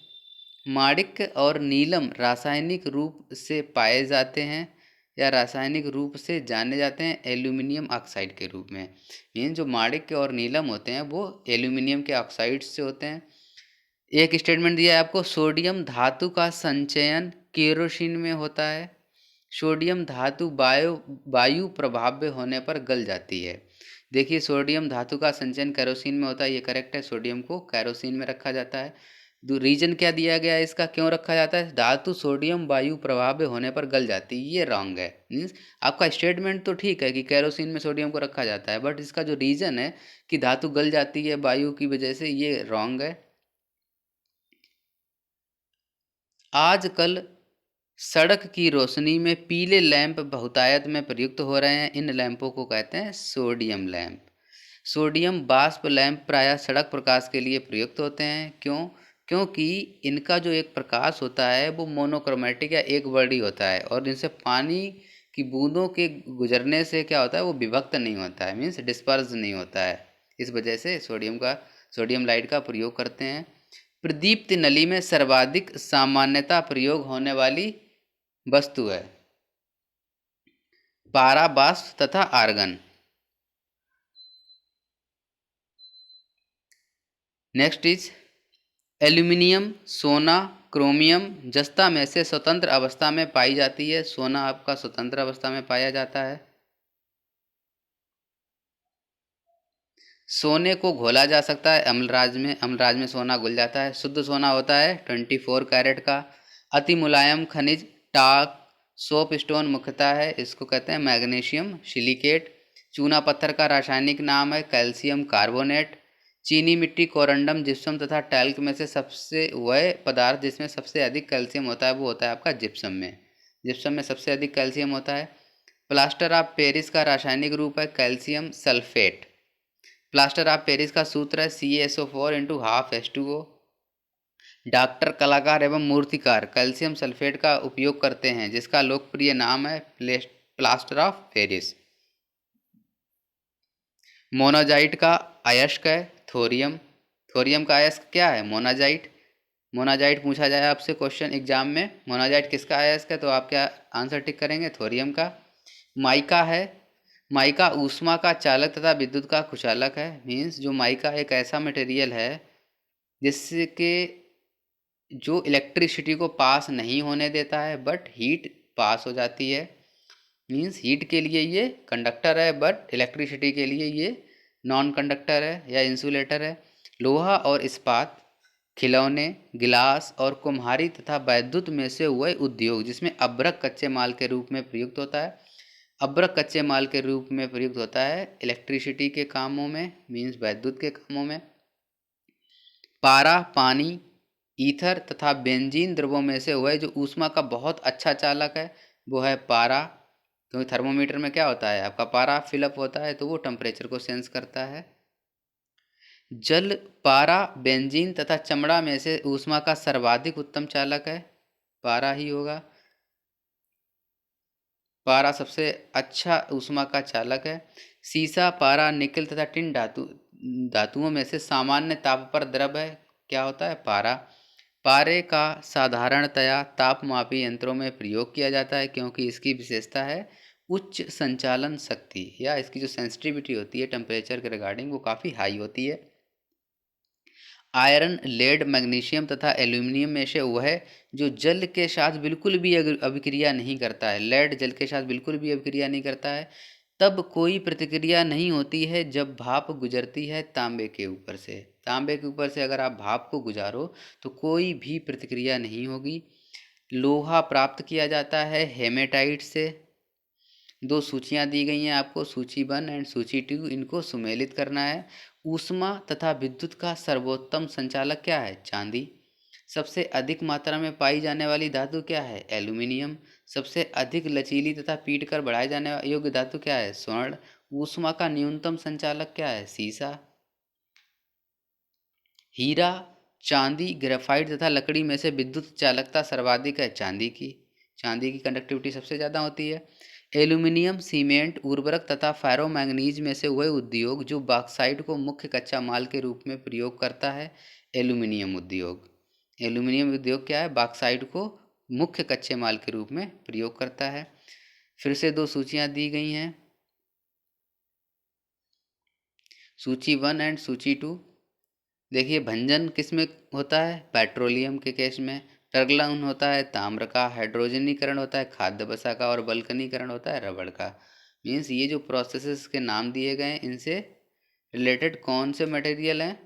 माणिक्य और नीलम रासायनिक रूप से पाए जाते हैं या रासायनिक रूप से जाने जाते हैं एल्यूमिनियम ऑक्साइड के रूप में। मीन जो माणिक्य और नीलम होते हैं वो एल्यूमिनियम के ऑक्साइड से होते हैं। एक स्टेटमेंट दिया है आपको, सोडियम धातु का संचयन केरोसिन में होता है। सोडियम धातु वायु प्रभाव्य होने पर गल जाती है। देखिए, सोडियम धातु का संचयन केरोसिन में होता है, ये करेक्ट है। सोडियम को केरोसिन में रखा जाता है। रीजन क्या दिया गया है इसका, क्यों रखा जाता है? धातु सोडियम वायु प्रभाव्य होने पर गल जाती है, ये रॉन्ग है। मीन्स आपका स्टेटमेंट तो ठीक है कि केरोसिन में सोडियम को रखा जाता है, बट इसका जो रीजन है कि धातु गल जाती है वायु की वजह से, ये रॉन्ग है। आजकल सड़क की रोशनी में पीले लैंप बहुतायत में प्रयुक्त हो रहे हैं। इन लैंपों को कहते हैं सोडियम लैंप। सोडियम वाष्प लैंप प्रायः सड़क प्रकाश के लिए प्रयुक्त होते हैं। क्यों? क्योंकि इनका जो एक प्रकाश होता है वो मोनोक्रोमेटिक या एक वर्डी होता है और इनसे पानी की बूंदों के गुजरने से क्या होता है, वो विभक्त नहीं होता है, मीन्स डिस्पर्स नहीं होता है। इस वजह से सोडियम लाइट का प्रयोग करते हैं। प्रदीप्त नली में सर्वाधिक सामान्यता प्रयोग होने वाली वस्तु है पारा, वाष्प तथा आर्गन। नेक्स्ट इज एल्यूमिनियम, सोना, क्रोमियम जस्ता में से स्वतंत्र अवस्था में पाई जाती है। सोना आपका स्वतंत्र अवस्था में पाया जाता है। सोने को घोला जा सकता है अम्लराज में, अम्लराज में सोना घुल जाता है। शुद्ध सोना होता है 24 कैरेट का। अति मुलायम खनिज टाक सोप स्टोन मुख्यतः है, इसको कहते हैं मैग्नीशियम सिलिकेट। चूना पत्थर का रासायनिक नाम है कैल्शियम कार्बोनेट। चीनी मिट्टी, कोरंडम, जिप्सम तथा टैल्क में से सबसे वह पदार्थ जिसमें सबसे अधिक कैल्शियम होता है वो होता है आपका जिप्सम में। जिप्सम में सबसे अधिक कैल्शियम होता है। प्लास्टर ऑफ पेरिस का रासायनिक रूप है calcium sulphate. Plaster of Paris का सूत्र है CaSO4 × 12H2O। डॉक्टर, कलाकार एवं मूर्तिकार कैल्शियम सल्फेट का उपयोग करते हैं, जिसका लोकप्रिय नाम है प्लास्टर ऑफ पेरिस। मोनाजाइट का अयस्क है थोरियम। थोरियम का अयस्क क्या है? मोनाजाइट। मोनाजाइट पूछा जाए आपसे क्वेश्चन एग्जाम में, मोनाजाइट किसका अयस्क है, तो आप क्या आंसर टिक करेंगे? थोरियम का। माइका है, माइका ऊष्मा का चालक तथा विद्युत का कुचालक है। मीन्स जो माइका एक ऐसा मटेरियल है जिसके जो इलेक्ट्रिसिटी को पास नहीं होने देता है बट हीट पास हो जाती है। मीन्स हीट के लिए ये कंडक्टर है बट इलेक्ट्रिसिटी के लिए ये नॉन कंडक्टर है या इंसुलेटर है। लोहा और इस्पात, खिलौने, गिलास और कुम्हारी तथा वैद्युत में से वह उद्योग जिसमें अभ्रक कच्चे माल के रूप में प्रयुक्त होता है। अभ्रक कच्चे माल के रूप में प्रयुक्त होता है इलेक्ट्रिसिटी के कामों में, मीन्स वैद्युत के कामों में। पारा, पानी, ईथर तथा बेंजीन द्रवों में से वह जो ऊष्मा का बहुत अच्छा चालक है वो है पारा, क्योंकि थर्मोमीटर में क्या होता है आपका पारा फिलअप होता है तो वो टेम्परेचर को सेंस करता है। जल, पारा, बेंजीन तथा चमड़ा में से ऊष्मा का सर्वाधिक उत्तम चालक है, पारा ही होगा। पारा सबसे अच्छा ऊष्मा का चालक है। सीसा, पारा, निकल तथा टिन धातुओं में से सामान्य ताप पर द्रव है, क्या होता है? पारा। पारे का साधारणतया तापमापी यंत्रों में प्रयोग किया जाता है क्योंकि इसकी विशेषता है उच्च संचालन शक्ति, या इसकी जो सेंसिटिविटी होती है टेम्परेचर के रिगार्डिंग वो काफ़ी हाई होती है। आयरन, लेड, मैग्नीशियम तथा एल्यूमिनियम में से वह है जो जल के साथ बिल्कुल भी अभिक्रिया नहीं करता है। लेड जल के साथ बिल्कुल भी अभिक्रिया नहीं करता है। तब कोई प्रतिक्रिया नहीं होती है जब भाप गुजरती है तांबे के ऊपर से। तांबे के ऊपर से अगर आप भाप को गुजारो तो कोई भी प्रतिक्रिया नहीं होगी। लोहा प्राप्त किया जाता है हेमेटाइट से। दो सूचियां दी गई हैं आपको, सूची 1 एंड सूची 2, इनको सुमेलित करना है। ऊष्मा तथा विद्युत का सर्वोत्तम संचालक क्या है? चांदी। सबसे अधिक मात्रा में पाई जाने वाली धातु क्या है? एल्यूमिनियम। सबसे अधिक लचीली तथा पीट कर बढ़ाए जाने योग्य धातु क्या है? स्वर्ण। ऊष्मा का न्यूनतम संचालक क्या है? सीसा। हीरा, चांदी, ग्रेफाइट तथा लकड़ी में से विद्युत चालकता सर्वाधिक है चांदी की। चांदी की कंडक्टिविटी सबसे ज़्यादा होती है। एल्यूमिनियम, सीमेंट, उर्वरक तथा फेरोमैंगनीज में से वह उद्योग जो बॉक्साइट को मुख्य कच्चा माल के रूप में प्रयोग करता है, एल्यूमिनियम उद्योग। एल्यूमिनियम उद्योग क्या है? बॉक्साइट को मुख्य कच्चे माल के रूप में प्रयोग करता है। फिर से दो सूचियाँ दी गई हैं, सूची 1 एंड सूची 2। देखिए भंजन किस में होता है? पेट्रोलियम के केस में। प्रज्वलन होता है ताम्र का। हाइड्रोजनीकरण होता है खाद्य वसा का। और बल्कनीकरण होता है रबड़ का। मीन्स ये जो प्रोसेसेस के नाम दिए गए हैं इनसे रिलेटेड कौन से मटेरियल हैं?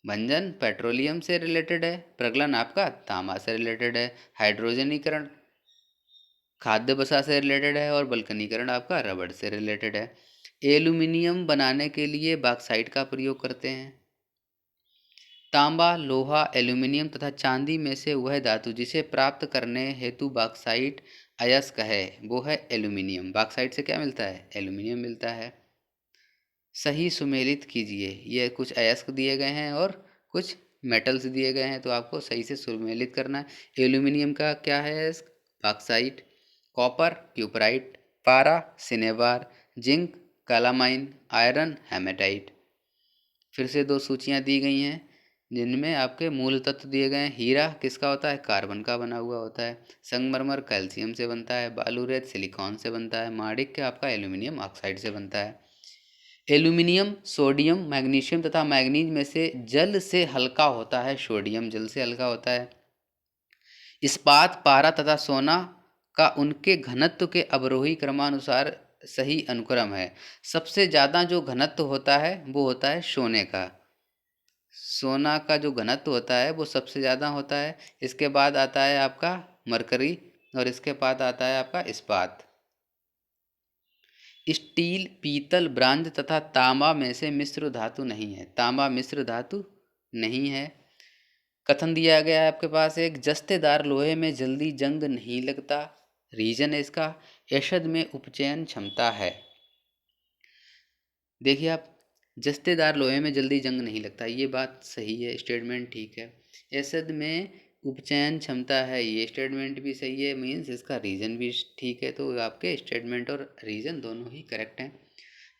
भंजन पेट्रोलियम से रिलेटेड है, प्रज्वलन आपका तांबा से रिलेटेड है, हाइड्रोजनीकरण खाद्य वसा से रिलेटेड है और बल्कनीकरण आपका रबड़ से रिलेटेड है। एल्यूमिनियम बनाने के लिए बॉक्साइट का प्रयोग करते हैं। तांबा, लोहा, एल्यूमीनियम तथा चांदी में से वह धातु जिसे प्राप्त करने हेतु बॉक्साइट अयस्क है वो है एल्यूमीनियम। बॉक्साइट से क्या मिलता है? एल्यूमीनियम मिलता है। सही सुमेलित कीजिए, ये कुछ अयस्क दिए गए हैं और कुछ मेटल्स दिए गए हैं तो आपको सही से सुमेलित करना है। एल्यूमीनियम का क्या है अयस्क? बॉक्साइट। Copper, cuprite. पारा, cinnabar. Zinc, calamine. Iron, hematite. फिर से दो सूचियाँ दी गई हैं जिनमें आपके मूल तत्व दिए गए हैं। हीरा किसका होता है? कार्बन का बना हुआ होता है। संगमरमर कैल्शियम से बनता है। बालूरेत सिलिकॉन से बनता है। माणिक्य आपका एल्यूमिनियम ऑक्साइड से बनता है। एल्यूमिनियम, सोडियम, मैग्नीशियम तथा मैग्नीज में से जल से हल्का होता है। सोडियम जल से हल्का होता है। इस्पात, पारा तथा सोना का उनके घनत्व के अवरोही क्रमानुसार सही अनुक्रम है। सबसे ज़्यादा जो घनत्व होता है वो होता है सोने का। सोना का जो घनत्व होता है वो सबसे ज़्यादा होता है। इसके बाद आता है आपका मरकरी और इसके बाद आता है आपका इस्पात। स्टील, पीतल, ब्रांज तथा तांबा में से मिश्र धातु नहीं है। तांबा मिश्र धातु नहीं है। कथन दिया गया है आपके पास एक, जस्तेदार लोहे में जल्दी जंग नहीं लगता। रीजन है इसका, एषद में उपचयन क्षमता है। देखिए आप, जस्तेदार लोहे में जल्दी जंग नहीं लगता, ये बात सही है, स्टेटमेंट ठीक है। एषद में उपचयन क्षमता है, ये स्टेटमेंट भी सही है, मीन्स इसका रीज़न भी ठीक है। तो आपके स्टेटमेंट और रीज़न दोनों ही करेक्ट हैं।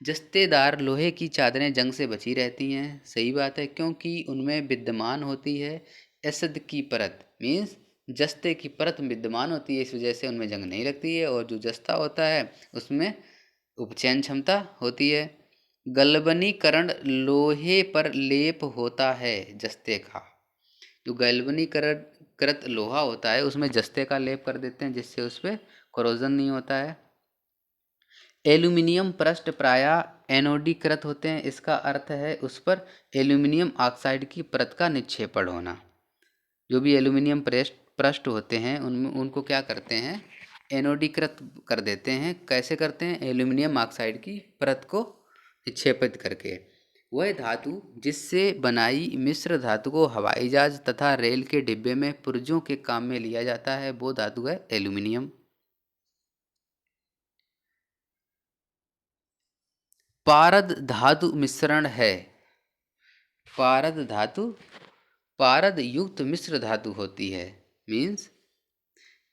जस्तेदार लोहे की चादरें जंग से बची रहती हैं। सही बात है, क्योंकि उनमें विद्यमान होती है एसिड की परत, मीन्स जस्ते की परत विद्यमान होती है, इस वजह से उनमें जंग नहीं लगती है। और जो जस्ता होता है उसमें उपचयन क्षमता होती है। गलबनीकरण लोहे पर लेप होता है जस्ते का। जो गैल्वनीकरण कृत लोहा होता है उसमें जस्ते का लेप कर देते हैं, जिससे उस पर कोरोजन नहीं होता है। एल्यूमिनियम पृष्ठ प्रायः एनोडीकृत होते हैं। इसका अर्थ है उस पर एल्यूमिनियम ऑक्साइड की परत का निक्षेपण होना। जो भी एल्यूमिनियम पृष्ठ पृष्ठ होते हैं उनमें उनको क्या करते हैं, एनोडीकृत कर देते हैं। कैसे करते हैं, एल्यूमिनियम ऑक्साइड की परत को निक्षेपित करके। वह धातु जिससे बनाई मिश्र धातु को हवाई जहाज तथा रेल के डिब्बे में पुर्जों के काम में लिया जाता है, वो धातु है एल्यूमिनियम। पारद धातु मिश्रण है। पारद धातु पारद युक्त मिश्र धातु होती है, मीन्स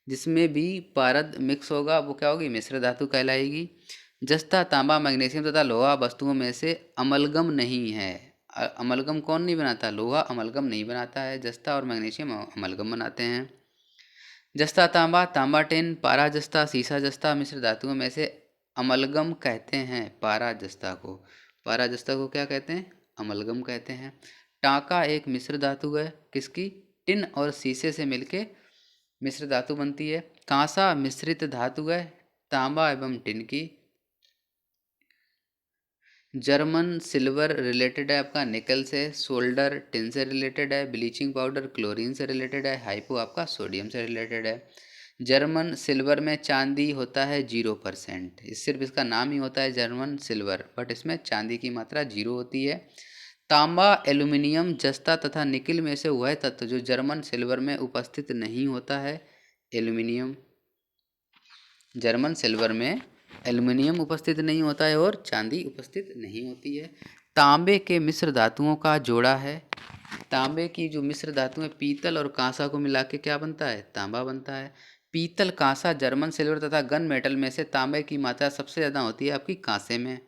जिसमें भी पारद मिक्स होगा वो क्या होगी, मिश्र धातु कहलाएगी। जस्ता तांबा मैग्नीशियम तथा लोहा वस्तुओं में से अमलगम नहीं है। अमलगम कौन नहीं बनाता, लोहा अमलगम नहीं बनाता है, जस्ता और मैग्नीशियम अमलगम बनाते हैं। जस्ता तांबा, तांबा टिन, पारा जस्ता, सीसा जस्ता मिश्र धातुओं में से अमलगम कहते हैं पारा जस्ता को। पारा जस्ता को क्या कहते हैं, अमलगम कहते हैं। टांका एक मिश्र धातु है, किसकी, टिन और शीशे से मिलके मिश्र धातु बनती है। कांसा मिश्रित धातु है, तांबा एवं टिन की। जर्मन सिल्वर रिलेटेड है आपका निकल से। सोल्डर टिन से रिलेटेड है। ब्लीचिंग पाउडर क्लोरीन से रिलेटेड है। हाइपो आपका सोडियम से रिलेटेड है। जर्मन सिल्वर में चांदी होता है 0%। इस सिर्फ इसका नाम ही होता है जर्मन सिल्वर, बट इसमें चांदी की मात्रा 0 होती है। तांबा एल्यूमिनियम जस्ता तथा निकिल में से वह तत्व जो जर्मन सिल्वर में उपस्थित नहीं होता है, एल्यूमिनियम। जर्मन सिल्वर में एल्युमिनियम उपस्थित नहीं होता है और चांदी उपस्थित नहीं होती है। तांबे के मिश्र धातुओं का जोड़ा है। तांबे की जो मिश्र धातु है, पीतल और कांसा को मिला के क्या बनता है, तांबा बनता है। पीतल, कांसा, जर्मन सिल्वर तथा गन मेटल में से तांबे की मात्रा सबसे ज़्यादा होती है आपकी कांसे में।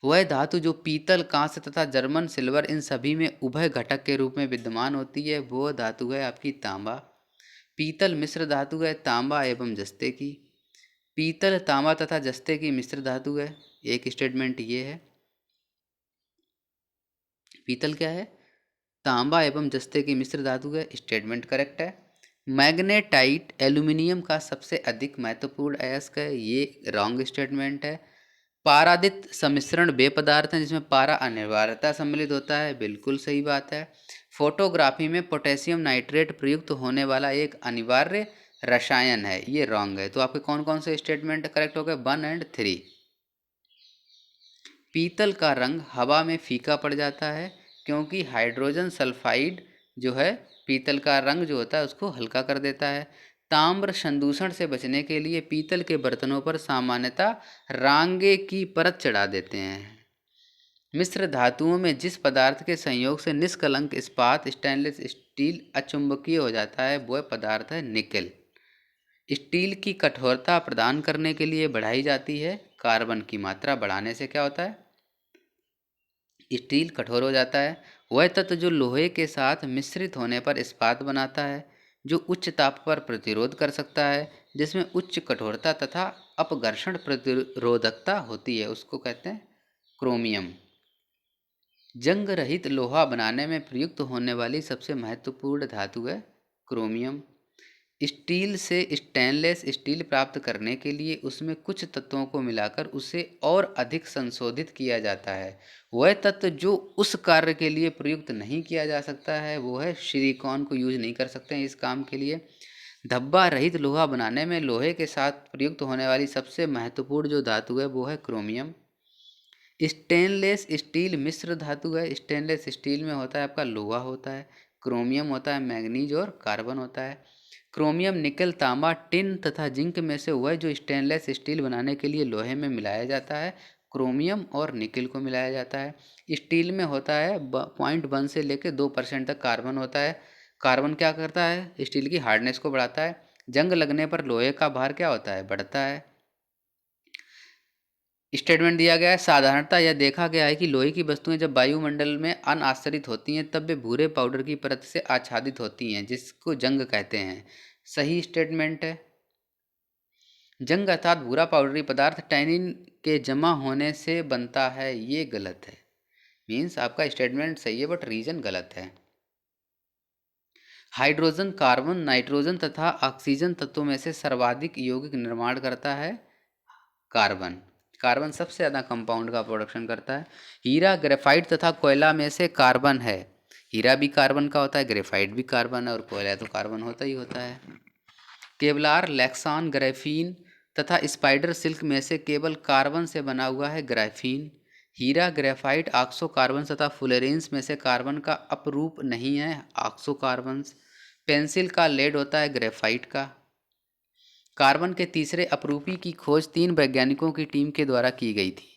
वह धातु जो पीतल, कांस्य तथा जर्मन सिल्वर इन सभी में उभय घटक के रूप में विद्यमान होती है, वो धातु है आपकी तांबा। पीतल मिश्र धातु है तांबा एवं जस्ते की। पीतल, तांबा तथा जस्ते की मिश्र धातु है। एक स्टेटमेंट ये है, पीतल क्या है, तांबा एवं जस्ते की मिश्र धातु है, स्टेटमेंट करेक्ट है। मैग्नेटाइट एल्यूमिनियम का सबसे अधिक महत्वपूर्ण अयस्क है, ये रॉन्ग स्टेटमेंट है। पारादित सम्मिश्रण वे पदार्थ हैं जिसमें पारा अनिवार्यता सम्मिलित होता है, बिल्कुल सही बात है। फोटोग्राफी में पोटेशियम नाइट्रेट प्रयुक्त होने वाला एक अनिवार्य रसायन है, ये रॉन्ग है। तो आपके कौन कौन से स्टेटमेंट करेक्ट हो गए, 1 और 3। पीतल का रंग हवा में फीका पड़ जाता है क्योंकि हाइड्रोजन सल्फाइड जो है पीतल का रंग जो होता है उसको हल्का कर देता है। ताम्र संदूषण से बचने के लिए पीतल के बर्तनों पर सामान्यतः रांगे की परत चढ़ा देते हैं। मिश्र धातुओं में जिस पदार्थ के संयोग से निष्कलंक इस्पात स्टेनलेस स्टील अचुंबकीय हो जाता है वह पदार्थ है निकेल। स्टील की कठोरता प्रदान करने के लिए बढ़ाई जाती है, कार्बन की मात्रा बढ़ाने से क्या होता है, स्टील कठोर हो जाता है। वह तत्व जो लोहे के साथ मिश्रित होने पर इस्पात बनाता है, जो उच्च ताप पर प्रतिरोध कर सकता है, जिसमें उच्च कठोरता तथा अपघर्षण प्रतिरोधकता होती है, उसको कहते हैं क्रोमियम। जंग रहित लोहा बनाने में प्रयुक्त होने वाली सबसे महत्वपूर्ण धातु है क्रोमियम। स्टील से स्टेनलेस स्टील प्राप्त करने के लिए उसमें कुछ तत्वों को मिलाकर उसे और अधिक संशोधित किया जाता है। वह तत्व जो उस कार्य के लिए प्रयुक्त नहीं किया जा सकता है वो है सिलिकॉन को यूज नहीं कर सकते हैं इस काम के लिए। धब्बा रहित लोहा बनाने में लोहे के साथ प्रयुक्त होने वाली सबसे महत्वपूर्ण जो धातु है वो है क्रोमियम। स्टेनलेस स्टील मिश्र धातु है। स्टेनलेस स्टील में होता है आपका लोहा होता है, क्रोमियम होता है, मैग्नीज और कार्बन होता है। क्रोमियम, निकल, तांबा, टिन तथा जिंक में से वह जो स्टेनलेस स्टील बनाने के लिए लोहे में मिलाया जाता है, क्रोमियम और निकल को मिलाया जाता है। स्टील में होता है 0.1 से लेकर 2% तक कार्बन होता है। कार्बन क्या करता है, स्टील की हार्डनेस को बढ़ाता है। जंग लगने पर लोहे का भार क्या होता है, बढ़ता है। स्टेटमेंट दिया गया है, साधारणतः यह देखा गया है कि लोहे की वस्तुएं जब वायुमंडल में अनाच्छादित होती हैं तब वे भूरे पाउडर की परत से आच्छादित होती हैं, जिसको जंग कहते हैं। सही स्टेटमेंट है। जंग अर्थात भूरा पाउडरी पदार्थ टैनिन के जमा होने से बनता है, ये गलत है। मीन्स आपका स्टेटमेंट सही है बट रीजन गलत है। हाइड्रोजन कार्बन नाइट्रोजन तथा ऑक्सीजन तत्वों में से सर्वाधिक यौगिक निर्माण करता है कार्बन। कार्बन सबसे ज़्यादा कंपाउंड का प्रोडक्शन करता है। हीरा ग्रेफाइट तथा कोयला में से कार्बन है। हीरा भी कार्बन का होता है, ग्रेफाइट भी कार्बन है और कोयला तो कार्बन होता ही होता है। केवलार लेक्सान ग्राफीन तथा स्पाइडर सिल्क में से केवल कार्बन से बना हुआ है ग्राफीन। हीरा ग्रेफाइट ऑक्सो कार्बन तथा फुलेरेंस में से कार्बन का अपरूप नहीं है ऑक्सो कार्बन्स। पेंसिल का लेड होता है ग्रेफाइट का। कार्बन के तीसरे अपरूपी की खोज 3 वैज्ञानिकों की टीम के द्वारा की गई थी,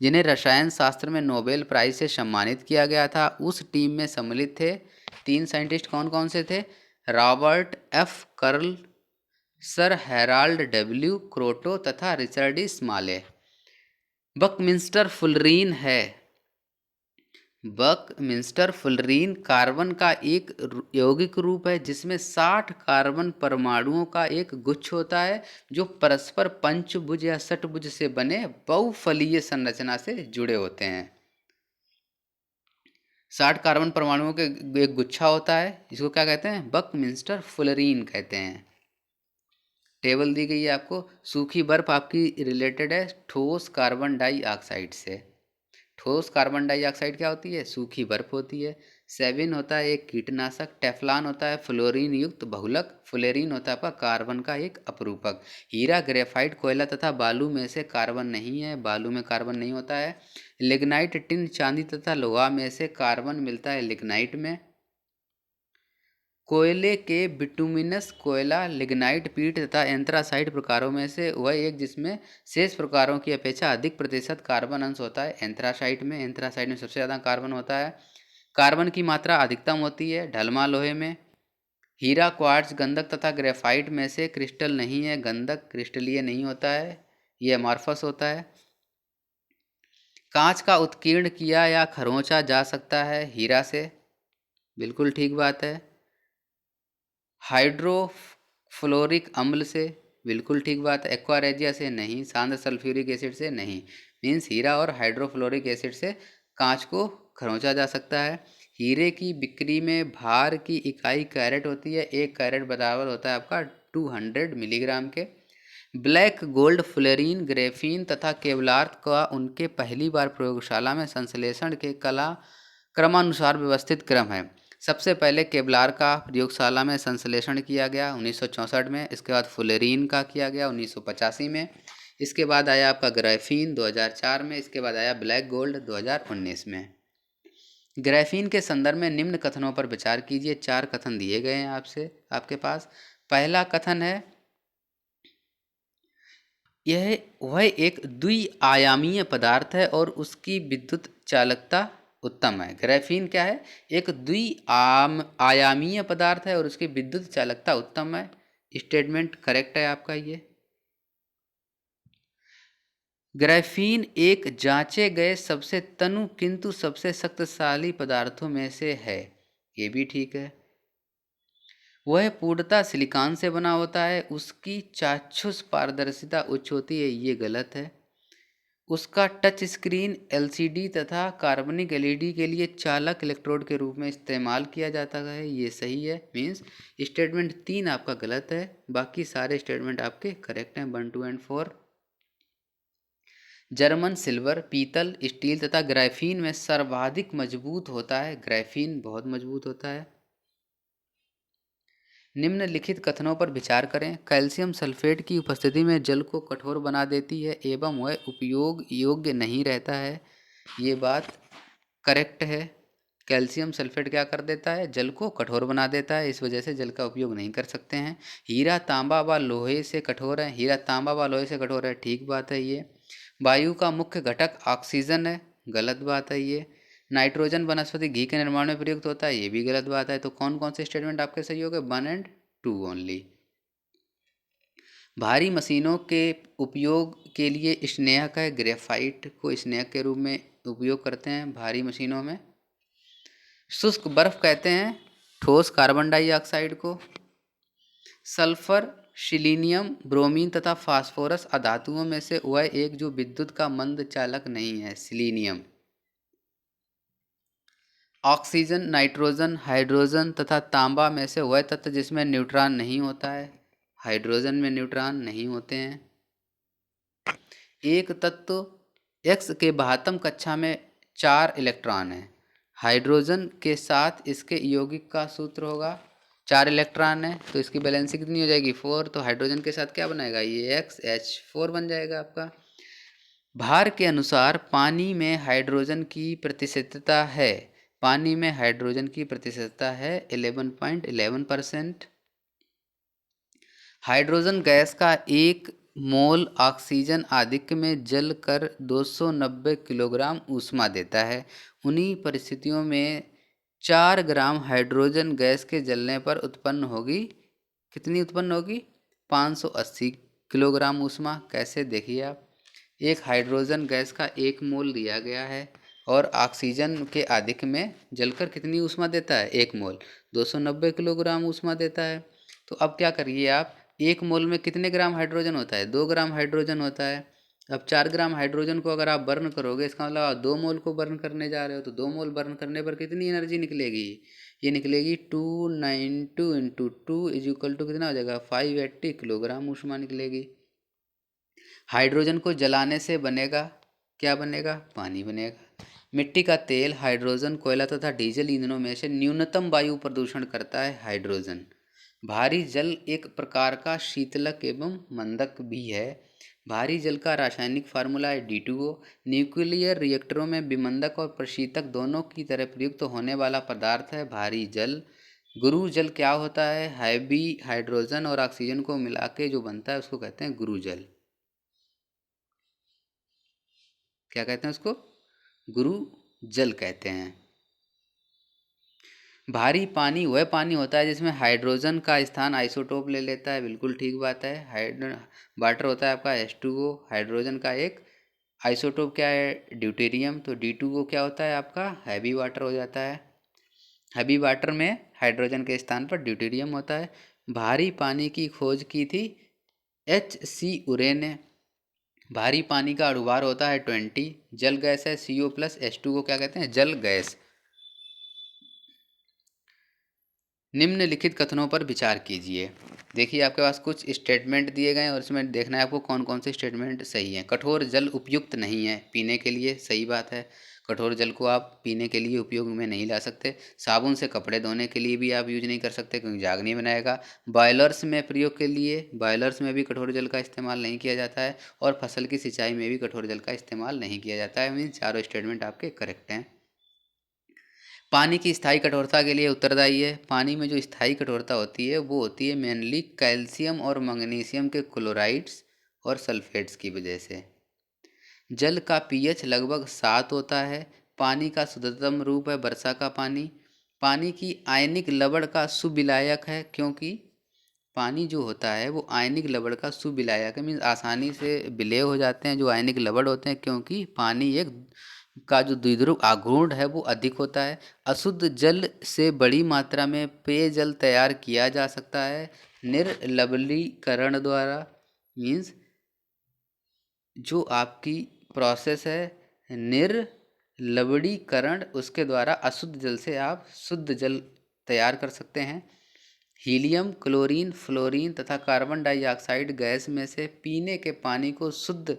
जिन्हें रसायन शास्त्र में नोबेल प्राइज से सम्मानित किया गया था। उस टीम में सम्मिलित थे 3 साइंटिस्ट। कौन कौन से थे? Robert F Curl, sir Harold W Kroto तथा रिचर्ड स्माले। बकमिंस्टर फुलरीन है। बकमिंस्टर फुलरीन कार्बन का एक यौगिक रूप है जिसमें 60 कार्बन परमाणुओं का एक गुच्छ होता है जो परस्पर पंचभुज या षटभुज से बने बहुफलीय संरचना से जुड़े होते हैं। 60 कार्बन परमाणुओं के एक गुच्छा होता है, इसको क्या कहते हैं? बकमिंस्टर फुलरीन कहते हैं। टेबल दी गई है आपको। सूखी बर्फ आपकी रिलेटेड है ठोस कार्बन डाइऑक्साइड से। ठोस कार्बन डाइऑक्साइड क्या होती है? सूखी बर्फ होती है। सेविन होता है एक कीटनाशक। टेफ्लॉन होता है फ्लोरीन युक्त बहुलक। फ्लोरीन होता है आपका कार्बन का एक अपरूपक। हीरा ग्रेफाइट कोयला तथा बालू में से कार्बन नहीं है, बालू में कार्बन नहीं होता है। लिग्नाइट टिन चांदी तथा लोहा में से कार्बन मिलता है लिग्नाइट में। कोयले के बिटुमिनस कोयला लिग्नाइट पीट तथा एंथ्रासाइट प्रकारों में से वह एक जिसमें शेष प्रकारों की अपेक्षा अधिक प्रतिशत कार्बन अंश होता है एंथ्रासाइट में। एंथ्रासाइट में सबसे ज़्यादा कार्बन होता है। कार्बन की मात्रा अधिकतम होती है ढलमा लोहे में। हीरा क्वार्ट्ज गंधक तथा ग्रेफाइट में से क्रिस्टल नहीं है, गंधक क्रिस्टलीय नहीं होता है, यह अमॉर्फस होता है। कांच का उत्कीर्ण किया या खरोंचा जा सकता है हीरा से, बिल्कुल ठीक बात है। हाइड्रोफ्लोरिक अम्ल से, बिल्कुल ठीक बात है। एक्वारेजिया से नहीं। सांद्र सल्फ्यूरिक एसिड से नहीं। मीन्स हीरा और हाइड्रोफ्लोरिक एसिड से कांच को खरोंचा जा सकता है। हीरे की बिक्री में भार की इकाई कैरेट होती है। एक कैरेट बराबर होता है आपका 200 मिलीग्राम के। ब्लैक गोल्ड फ्लोरीन ग्रेफीन तथा केवलार का उनके पहली बार प्रयोगशाला में संश्लेषण के कला क्रमानुसार व्यवस्थित क्रम है। सबसे पहले केवलार का प्रयोगशाला में संश्लेषण किया गया 1964 में। इसके बाद फ्लोरीन का किया गया 1985 में। इसके बाद आया आपका ग्राफीन 2004 में। इसके बाद आया ब्लैक गोल्ड 2019 में। ग्राफीन के संदर्भ में निम्न कथनों पर विचार कीजिए। 4 कथन दिए गए हैं आपसे आपके पास। पहला कथन है यह वह एक द्विआयामीय पदार्थ है और उसकी विद्युत चालकता उत्तम है। ग्राफीन क्या है? एक आयामीय पदार्थ है और उसकी विद्युत चालकता उत्तम है। स्टेटमेंट करेक्ट है आपका ये। ग्राफीन एक जांचे गए सबसे तनु किंतु सबसे शक्तिशाली पदार्थों में से है, ये भी ठीक है। वह पूर्णतः सिलिकॉन से बना होता है। उसकी चाक्षुष पारदर्शिता उच्च होती है, ये गलत है। उसका टच स्क्रीन एलसीडी तथा कार्बनिक एलईडी के लिए चालक इलेक्ट्रोड के रूप में इस्तेमाल किया जाता है, ये सही है। मीन्स स्टेटमेंट 3 आपका गलत है, बाकी सारे स्टेटमेंट आपके करेक्ट हैं 1, 2 एंड 4। जर्मन सिल्वर पीतल स्टील तथा ग्राफीन में सर्वाधिक मजबूत होता है। ग्राफीन बहुत मजबूत होता है। निम्नलिखित कथनों पर विचार करें। कैल्शियम सल्फेट की उपस्थिति में जल को कठोर बना देती है एवं वह उपयोग योग्य नहीं रहता है, ये बात करेक्ट है। कैल्शियम सल्फेट क्या कर देता है? जल को कठोर बना देता है, इस वजह से जल का उपयोग नहीं कर सकते हैं। हीरा तांबा व लोहे से कठोर है। हीरा तांबा व लोहे से कठोर है, ठीक बात है ये। वायु का मुख्य घटक ऑक्सीजन है, गलत बात है ये। नाइट्रोजन वनस्पति घी के निर्माण में प्रयुक्त होता है, ये भी गलत बात है। तो कौन कौन से स्टेटमेंट आपके सही हो गए? 1 एंड 2 ओनली। भारी मशीनों के उपयोग के लिए स्नेहक है, ग्रेफाइट को स्नेहक के रूप में उपयोग करते हैं भारी मशीनों में। शुष्क बर्फ कहते हैं ठोस कार्बन डाइऑक्साइड को। सल्फर, सिलीनियम, ब्रोमीन तथा फास्फोरस अधातुओं में से वह एक जो विद्युत का मंद चालक नहीं है, सिलीनियम। ऑक्सीजन, नाइट्रोजन, हाइड्रोजन तथा तांबा में से वह तत्व जिसमें न्यूट्रॉन नहीं होता है, हाइड्रोजन में न्यूट्रॉन नहीं होते हैं। एक तत्व एक्स के 72 कक्षा में 4 इलेक्ट्रॉन है, हाइड्रोजन के साथ इसके यौगिक का सूत्र होगा, 4 इलेक्ट्रॉन है तो इसकी बैलेंसिंग कितनी हो जाएगी 4, तो हाइड्रोजन के साथ क्या बनाएगा ये XH4 बन जाएगा आपका। भार के अनुसार पानी में हाइड्रोजन की प्रतिशतता है, पानी में हाइड्रोजन की प्रतिशतता है 11.11%। हाइड्रोजन गैस का 1 मोल ऑक्सीजन आधिक्य में जल कर 290 किलोग्राम ऊष्मा देता है। उन्हीं परिस्थितियों में 4 ग्राम हाइड्रोजन गैस के जलने पर उत्पन्न होगी, कितनी उत्पन्न होगी 580 किलोग्राम ऊष्मा। कैसे देखिए आप, एक हाइड्रोजन गैस का 1 मोल दिया गया है और ऑक्सीजन के आधिक्य में जलकर कितनी ऊष्मा देता है 1 मोल 290 किलोग्राम ऊष्मा देता है। तो अब क्या करिए आप, 1 मोल में कितने ग्राम हाइड्रोजन होता है 2 ग्राम हाइड्रोजन होता है। अब 4 ग्राम हाइड्रोजन को अगर आप बर्न करोगे, इसका मतलब आप 2 मोल को बर्न करने जा रहे हो, तो 2 मोल बर्न करने पर कितनी एनर्जी निकलेगी, ये निकलेगी 292 इंटू 2 इज इक्वल टू कितना हो जाएगा 580 किलोग्राम ऊष्मा निकलेगी। हाइड्रोजन को जलाने से बनेगा, क्या बनेगा, पानी बनेगा। मिट्टी का तेल, हाइड्रोजन, कोयला तथा डीजल ईंधनों में से न्यूनतम वायु प्रदूषण करता है हाइड्रोजन। भारी जल एक प्रकार का शीतलक एवं मंदक भी है। भारी जल का रासायनिक फार्मूला है D2O। न्यूक्लियर रिएक्टरों में विमंदक और प्रशीतक दोनों की तरह प्रयुक्त होने वाला पदार्थ है भारी जल। गुरु जल क्या होता है, हैवी हाइड्रोजन और ऑक्सीजन को मिला के जो बनता है उसको कहते हैं गुरु जल। क्या कहते हैं उसको, गुरु जल कहते हैं। भारी पानी वह पानी होता है जिसमें हाइड्रोजन का स्थान आइसोटोप ले लेता है, बिल्कुल ठीक बात है। वाटर होता है आपका H2O, हाइड्रोजन का एक आइसोटोप क्या है ड्यूटेरियम, तो D2O क्या होता है आपका हैवी वाटर हो जाता है। हैवी वाटर में हाइड्रोजन के स्थान पर ड्यूटेरियम होता है। भारी पानी की खोज की थी HC उरे ने। भारी पानी का अणुभार होता है 20। जल गैस है CO प्लस H2 को क्या कहते हैं जल गैस। निम्नलिखित कथनों पर विचार कीजिए। देखिए आपके पास कुछ स्टेटमेंट दिए गए हैं और इसमें देखना है आपको कौन कौन से स्टेटमेंट सही हैं। कठोर जल उपयुक्त नहीं है पीने के लिए, सही बात है। कठोर जल को आप पीने के लिए उपयोग में नहीं ला सकते। साबुन से कपड़े धोने के लिए भी आप यूज नहीं कर सकते क्योंकि झाग नहीं बनाएगा। बॉयलर्स में प्रयोग के लिए, बॉयलर्स में भी कठोर जल का इस्तेमाल नहीं किया जाता है। और फसल की सिंचाई में भी कठोर जल का इस्तेमाल नहीं किया जाता है। मीन्स चारों स्टेटमेंट आपके करेक्ट हैं। पानी की स्थायी कठोरता के लिए उत्तरदायी है। पानी में जो स्थायी कठोरता होती है वो होती है मेनली कैल्शियम और मैग्नीशियम के क्लोराइड्स और सल्फेट्स की वजह से। जल का पीएच लगभग 7 होता है। पानी का शुद्धतम रूप है वर्षा का पानी। पानी की आयनिक लवण का सुविलायक है, क्योंकि पानी जो होता है वो आयनिक लवण का सुविलायक है, मीन्स आसानी से विलय हो जाते हैं जो आयनिक लवण होते हैं, क्योंकि पानी एक का जो द्विध्रुव आघूर्ण है वो अधिक होता है। अशुद्ध जल से बड़ी मात्रा में पेयजल तैयार किया जा सकता है निर्लवलीकरण द्वारा। मीन्स जो आपकी प्रोसेस है निर्लवणीकरण, उसके द्वारा अशुद्ध जल से आप शुद्ध जल तैयार कर सकते हैं। हीलियम, क्लोरीन, फ्लोरीन तथा कार्बन डाइऑक्साइड गैस में से पीने के पानी को शुद्ध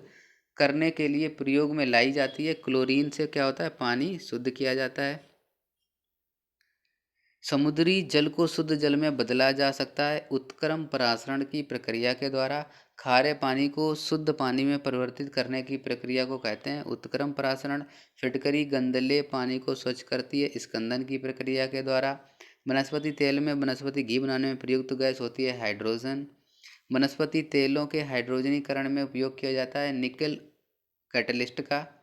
करने के लिए प्रयोग में लाई जाती है। क्लोरीन से क्या होता है पानी शुद्ध किया जाता है। समुद्री जल को शुद्ध जल में बदला जा सकता है उत्क्रम परासरण की प्रक्रिया के द्वारा। खारे पानी को शुद्ध पानी में परिवर्तित करने की प्रक्रिया को कहते हैं उत्क्रम परासरण। फिटकरी गंदले पानी को स्वच्छ करती है स्कंदन की प्रक्रिया के द्वारा। वनस्पति तेल में वनस्पति घी बनाने में प्रयुक्त गैस होती है हाइड्रोजन। वनस्पति तेलों के हाइड्रोजनीकरण में उपयोग किया जाता है निकल कैटलिस्ट का।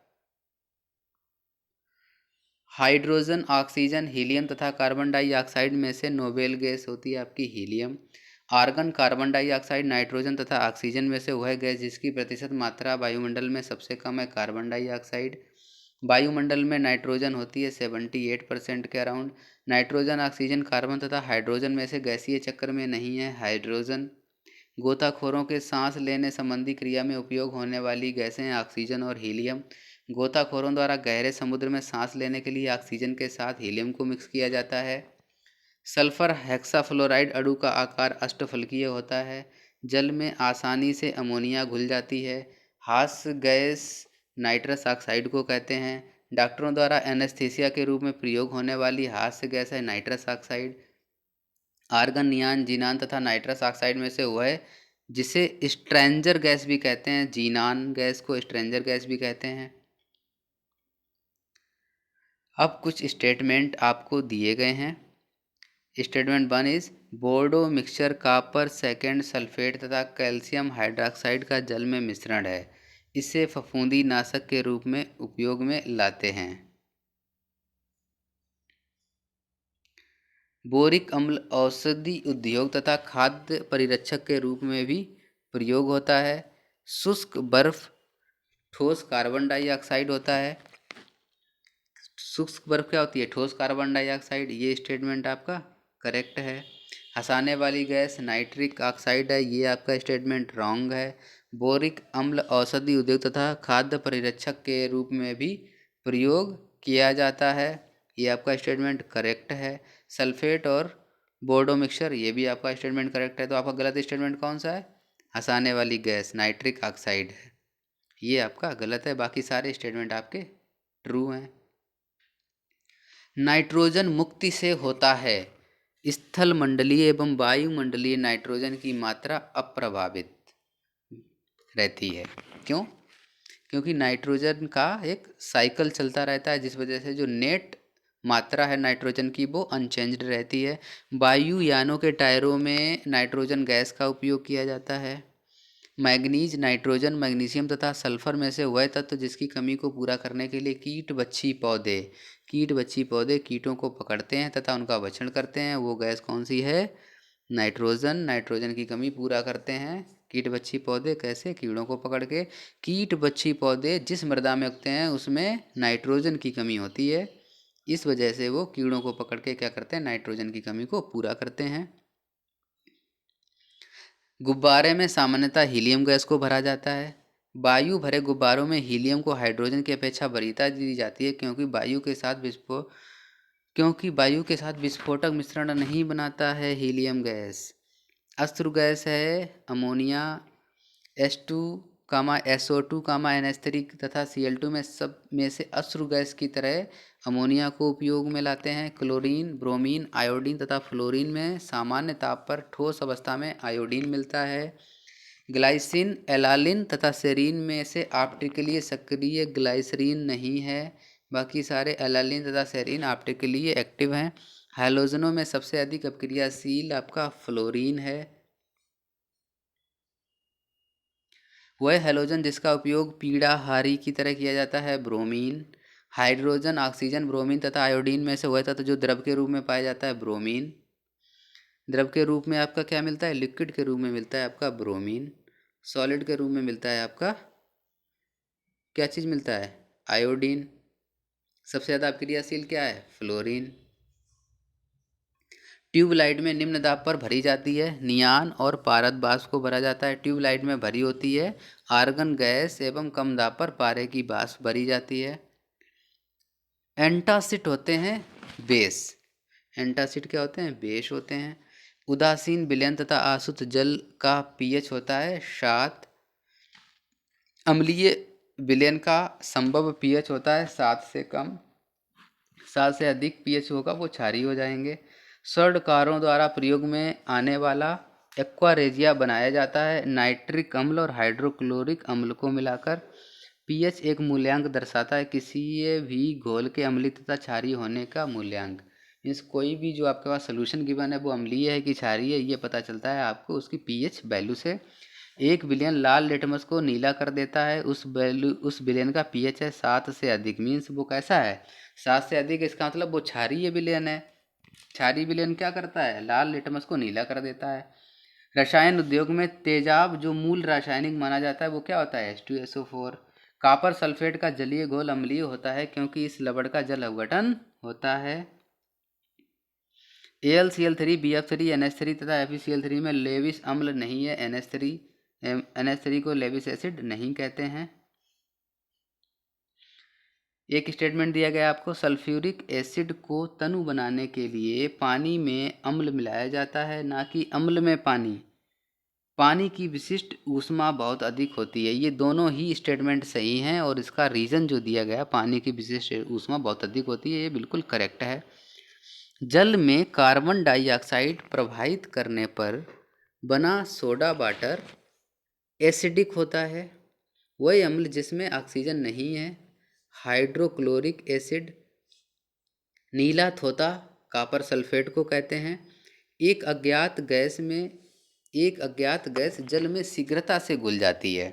हाइड्रोजन, ऑक्सीजन, हीलियम तथा कार्बन डाइऑक्साइड में से नोबेल गैस होती है आपकी helium. Argon, carbon dioxide, nitrogen तथा ऑक्सीजन में से वह गैस जिसकी प्रतिशत मात्रा वायुमंडल में सबसे कम है कार्बन डाइऑक्साइड। वायुमंडल में नाइट्रोजन होती है 78% के अराउंड। नाइट्रोजन, ऑक्सीजन, कार्बन तथा हाइड्रोजन में से गैसीय चक्र में नहीं है हाइड्रोजन। गोताखोरों के सांस लेने संबंधी क्रिया में उपयोग होने वाली गैसें हैं ऑक्सीजन और हीलियम। गोताखोरों द्वारा गहरे समुद्र में सांस लेने के लिए ऑक्सीजन के साथ हीलियम को मिक्स किया जाता है। सल्फर हेक्साफ्लोराइड अणु का आकार अष्टफलकीय होता है। जल में आसानी से अमोनिया घुल जाती है। हास्य गैस नाइट्रस ऑक्साइड को कहते हैं। डॉक्टरों द्वारा एनेस्थीसिया के रूप में प्रयोग होने वाली हास्य गैस है नाइट्रस ऑक्साइड। आर्गन, नियान, जीनान तथा नाइट्रस ऑक्साइड में से वह जिसे स्ट्रेंजर गैस भी कहते हैं, जीनान गैस को स्ट्रेंजर गैस भी कहते हैं। अब कुछ स्टेटमेंट आपको दिए गए हैं। स्टेटमेंट 1 इज बोर्डो मिक्सचर कॉपर सेकेंड सल्फेट तथा कैल्शियम हाइड्रॉक्साइड का जल में मिश्रण है। इसे फफूंदी नाशक के रूप में उपयोग में लाते हैं। बोरिक अम्ल औषधि उद्योग तथा खाद्य परिरक्षक के रूप में भी प्रयोग होता है। शुष्क बर्फ ठोस कार्बन डाइऑक्साइड होता है। शुष्क बर्फ क्या होती है? ठोस कार्बन डाइऑक्साइड। ये स्टेटमेंट आपका करेक्ट है। हंसाने वाली गैस नाइट्रिक ऑक्साइड है, ये आपका स्टेटमेंट रॉन्ग है। बोरिक अम्ल औषधि उद्योग तथा खाद्य परिरक्षक के रूप में भी प्रयोग किया जाता है, ये आपका स्टेटमेंट करेक्ट है। सल्फेट और बोर्डो मिक्सचर, ये भी आपका स्टेटमेंट करेक्ट है। तो आपका गलत स्टेटमेंट कौन सा है? हंसाने वाली गैस नाइट्रिक ऑक्साइड है, ये आपका गलत है। बाकी सारे स्टेटमेंट आपके ट्रू हैं। नाइट्रोजन मुक्ति से होता है। स्थल मंडलीय एवं वायुमंडलीय नाइट्रोजन की मात्रा अप्रभावित रहती है। क्यों? क्योंकि नाइट्रोजन का एक साइकिल चलता रहता है, जिस वजह से जो नेट मात्रा है नाइट्रोजन की वो अनचेंज्ड रहती है। वायुयानों के टायरों में नाइट्रोजन गैस का उपयोग किया जाता है। मैग्नीज, नाइट्रोजन, मैग्नीशियम तथा सल्फर में से वह तत्व जिसकी कमी को पूरा करने के लिए कीट बच्ची पौधे कीटों को पकड़ते हैं तथा उनका भक्षण करते हैं, वो गैस कौन सी है? नाइट्रोजन। नाइट्रोजन की कमी पूरा करते हैं कीट बच्ची पौधे, कैसे? कीड़ों को पकड़ के। कीट बच्ची पौधे जिस मृदा में उगते हैं उसमें नाइट्रोजन की कमी होती है, इस वजह से वो कीड़ों को पकड़ के क्या करते हैं? नाइट्रोजन की कमी को पूरा करते हैं। गुब्बारे में सामान्यतः हीलियम गैस को भरा जाता है। वायु भरे गुब्बारों में हीलियम को हाइड्रोजन की अपेक्षा वरीयता दी जाती है, क्योंकि वायु के साथ विस्फोटक मिश्रण नहीं बनाता है हीलियम गैस। अश्रु गैस है अमोनिया, H2 SO2 NH3 तथा Cl2 में सब में से अश्रु गैस की तरह अमोनिया को उपयोग में लाते हैं। क्लोरीन, ब्रोमीन, आयोडीन तथा फ्लोरीन में सामान्य ताप पर ठोस अवस्था में आयोडीन मिलता है। ग्लाइसिन, एलालिन तथा सेरीन में से ऑप्टिकली सक्रिय ग्लाइसरीन नहीं है, बाकी सारे एलालिन तथा सेरीन ऑप्टिकली एक्टिव हैं। हैलोजनों में सबसे अधिक अपक्रियाशील आपका फ्लोरीन है। वह हैलोजन जिसका उपयोग पीड़ाहारी की तरह किया जाता है ब्रोमीन। हाइड्रोजन, ऑक्सीजन, ब्रोमीन तथा आयोडीन में से वह तत्व जो द्रव के रूप में पाया जाता है ब्रोमीन। द्रव के रूप में आपका क्या मिलता है? लिक्विड के रूप में मिलता है आपका ब्रोमीन। सॉलिड के रूप में मिलता है आपका क्या चीज़ मिलता है? आयोडीन। सबसे ज़्यादा अपक्रियाशील क्या है? फ्लोरीन। ट्यूबलाइट में निम्न दाब पर भरी जाती है। नियान और पारद वाष्प को भरा जाता है। ट्यूबलाइट में भरी होती है आर्गन गैस एवं कम दाब पर पारे की वाष्प भरी जाती है। एंटासिड होते हैं बेस। एंटासिड क्या होते हैं? बेस होते हैं। उदासीन विलयन तथा आशुद्ध जल का पीएच होता है 7। अम्लीय विलयन का संभव पीएच होता है 7 से कम। 7 से अधिक पीएच होगा वो क्षारीय हो जाएंगे। स्वर्णकारों द्वारा प्रयोग में आने वाला एक्वारेजिया बनाया जाता है नाइट्रिक अम्ल और हाइड्रोक्लोरिक अम्ल को मिलाकर। पीएच एक मूल्यांक दर्शाता है किसी भी घोल के अम्लीय तथा क्षारीय होने का मूल्यांक। मीन्स कोई भी जो आपके पास सोल्यूशन गिवन है वो अम्लीय है कि क्षारीय है, ये पता चलता है आपको उसकी पीएच वैल्यू से। एक विलयन लाल लिटमस को नीला कर देता है, उस विलयन का पीएच है 7 से अधिक। मीन्स वो कैसा है? 7 से अधिक, इसका मतलब वो क्षारीय विलयन है। क्षारीय विलयन क्या करता है? लाल लिटमस को नीला कर देता है। रसायन उद्योग में तेजाब जो मूल रासायनिक माना जाता है वो क्या होता है, H2SO4। कॉपर सल्फेट का जलीय घोल अम्लीय होता है क्योंकि इस लवण का जल अवघटन होता है। AlCl3, BF3, NH3 तथा FeCl3 में लेविस अम्ल नहीं है। NH3 को लेविस एसिड नहीं कहते हैं। एक स्टेटमेंट दिया गया आपको, सल्फ्यूरिक एसिड को तनु बनाने के लिए पानी में अम्ल मिलाया जाता है, ना कि अम्ल में पानी। पानी की विशिष्ट ऊष्मा बहुत अधिक होती है। ये दोनों ही स्टेटमेंट सही हैं और इसका रीज़न जो दिया गया, पानी की विशिष्ट ऊष्मा बहुत अधिक होती है, ये बिल्कुल करेक्ट है। जल में कार्बन डाइऑक्साइड प्रवाहित करने पर बना सोडा वाटर एसिडिक होता है। वही अम्ल जिसमें ऑक्सीजन नहीं है, हाइड्रोक्लोरिक एसिड, नीला थोथा कॉपर सल्फेट को कहते हैं। एक अज्ञात गैस जल में शीघ्रता से घुल जाती है।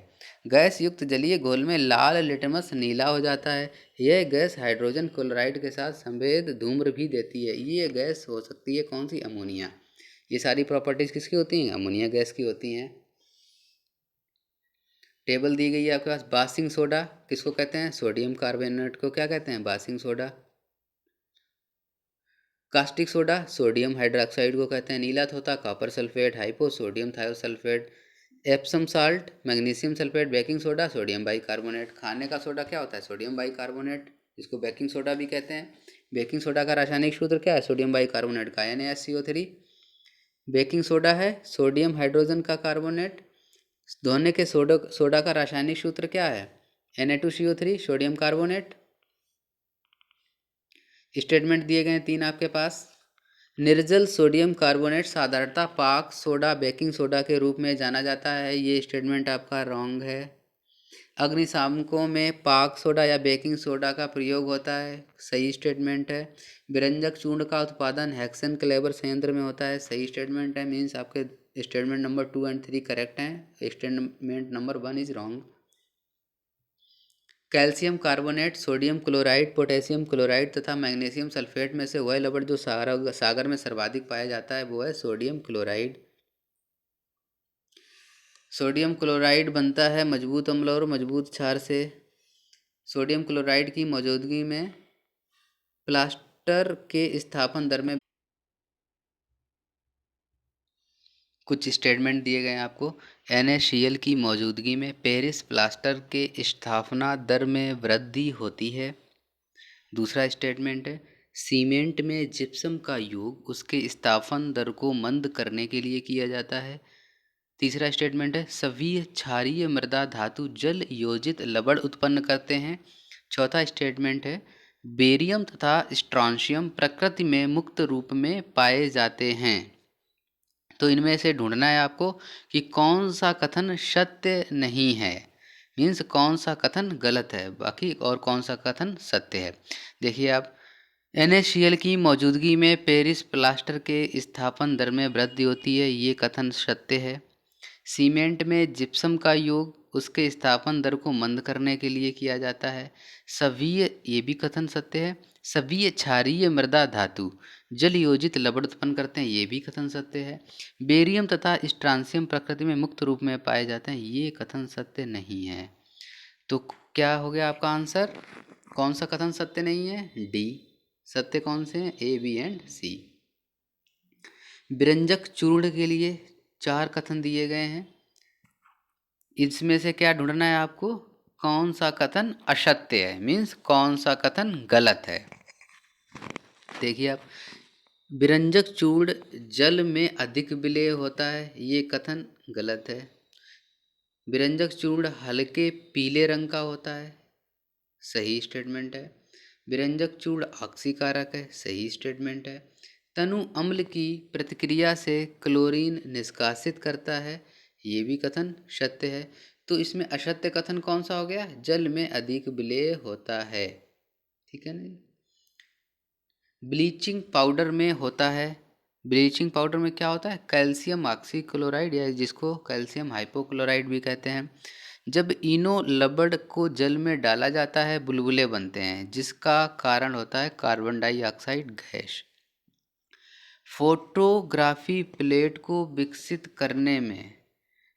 गैस युक्त जलीय घोल में लाल लिटमस नीला हो जाता है। यह गैस हाइड्रोजन क्लोराइड के साथ संवेद धूम्र भी देती है। ये गैस हो सकती है कौन सी, अमोनिया। ये सारी प्रॉपर्टीज किसकी होती हैं, अमोनिया गैस की होती हैं। टेबल दी गई है आपके पास। बासिंग सोडा किसको कहते हैं, सोडियम कार्बोनेट को क्या कहते हैं, washing soda. Caustic soda sodium hydroxide को कहते हैं। नीला थोथा copper sulphate, hypo sodium thiosulphate. Epsom salt magnesium sulphate. Baking soda sodium bicarbonate. खाने का सोडा क्या होता है, सोडियम बाइकार्बोनेट, जिसको बेकिंग सोडा भी कहते हैं। बेकिंग सोडा का रासायनिक सूत्र क्या है, सोडियम बाइकार्बोनेट का NaSCO3। बेकिंग सोडा है सोडियम हाइड्रोजन का कार्बोनेट। धोने के सोडा का रासायनिक सूत्र क्या है, Na2CO3 सोडियम कार्बोनेट। स्टेटमेंट दिए गए हैं 3 आपके पास। निर्जल सोडियम कार्बोनेट साधारणतः पाक सोडा बेकिंग सोडा के रूप में जाना जाता है। ये स्टेटमेंट आपका रॉन्ग है। अग्निशामकों में पाक सोडा या बेकिंग सोडा का प्रयोग होता है, सही स्टेटमेंट है। विरंजक चूर्ण का उत्पादन हेक्सन क्लेवर संयंत्र में होता है, सही स्टेटमेंट है। मीन्स आपके स्टेटमेंट नंबर 2 और 3 करेक्ट हैं, statement number 1 is wrong. Calcium carbonate, sodium chloride, potassium chloride तथा मैग्नीशियम सल्फेट में से वह लवण जो सागर में सर्वाधिक पाया जाता है वो है सोडियम क्लोराइड। सोडियम क्लोराइड बनता है मजबूत अम्ल और मजबूत क्षार से। सोडियम क्लोराइड की मौजूदगी में प्लास्टर के स्थापन दर में कुछ स्टेटमेंट दिए गए हैं आपको। NaCl की मौजूदगी में पेरिस प्लास्टर के स्थापना दर में वृद्धि होती है। दूसरा स्टेटमेंट है, सीमेंट में जिप्सम का योग उसके स्थापन दर को मंद करने के लिए किया जाता है। तीसरा स्टेटमेंट है, सभी क्षारीय मृदा धातु जल योजित लवण उत्पन्न करते हैं। चौथा स्टेटमेंट है, बेरियम तथा स्ट्रॉन्शियम प्रकृति में मुक्त रूप में पाए जाते हैं। तो इनमें से ढूंढना है आपको कि कौन सा कथन सत्य नहीं है, मीन्स कौन सा कथन गलत है, बाकी और कौन सा कथन सत्य है। देखिए आप, NaCl की मौजूदगी में पेरिस प्लास्टर के स्थापन दर में वृद्धि होती है, ये कथन सत्य है। सीमेंट में जिप्सम का योग उसके स्थापन दर को मंद करने के लिए किया जाता है, सभी ये भी कथन सत्य है। सभी क्षारीय मृदा धातु जल योजित लवण उत्पन्न करते हैं, ये भी कथन सत्य है। बेरियम तथा स्ट्रांसियम प्रकृति में मुक्त रूप में पाए जाते हैं, ये कथन सत्य नहीं है। तो क्या हो गया आपका आंसर, कौन सा कथन सत्य नहीं है, डी। सत्य कौन से हैं, A, B एंड C। व्यंजक चूर्ण के लिए 4 कथन दिए गए हैं, इसमें से क्या ढूंढना है आपको, कौन सा कथन असत्य है, मीन्स कौन सा कथन गलत है। देखिए आप, व्यंजक चूर्ण जल में अधिक विलेय होता है, ये कथन गलत है। व्यंजक चूर्ण हल्के पीले रंग का होता है, सही स्टेटमेंट है। व्यंजक चूर्ण ऑक्सीकारक है, सही स्टेटमेंट है। तनु अम्ल की प्रतिक्रिया से क्लोरीन निष्कासित करता है, ये भी कथन सत्य है। तो इसमें असत्य कथन कौन सा हो गया, जल में अधिक विलेय होता है, ठीक है ना। ब्लीचिंग पाउडर में होता है, ब्लीचिंग पाउडर में क्या होता है, कैल्शियम ऑक्सीक्लोराइड या जिसको कैल्शियम हाइपोक्लोराइड भी कहते हैं। जब इनो लवण को जल में डाला जाता है बुलबुले बनते हैं, जिसका कारण होता है carbon dioxide gas. Photography plate को विकसित करने में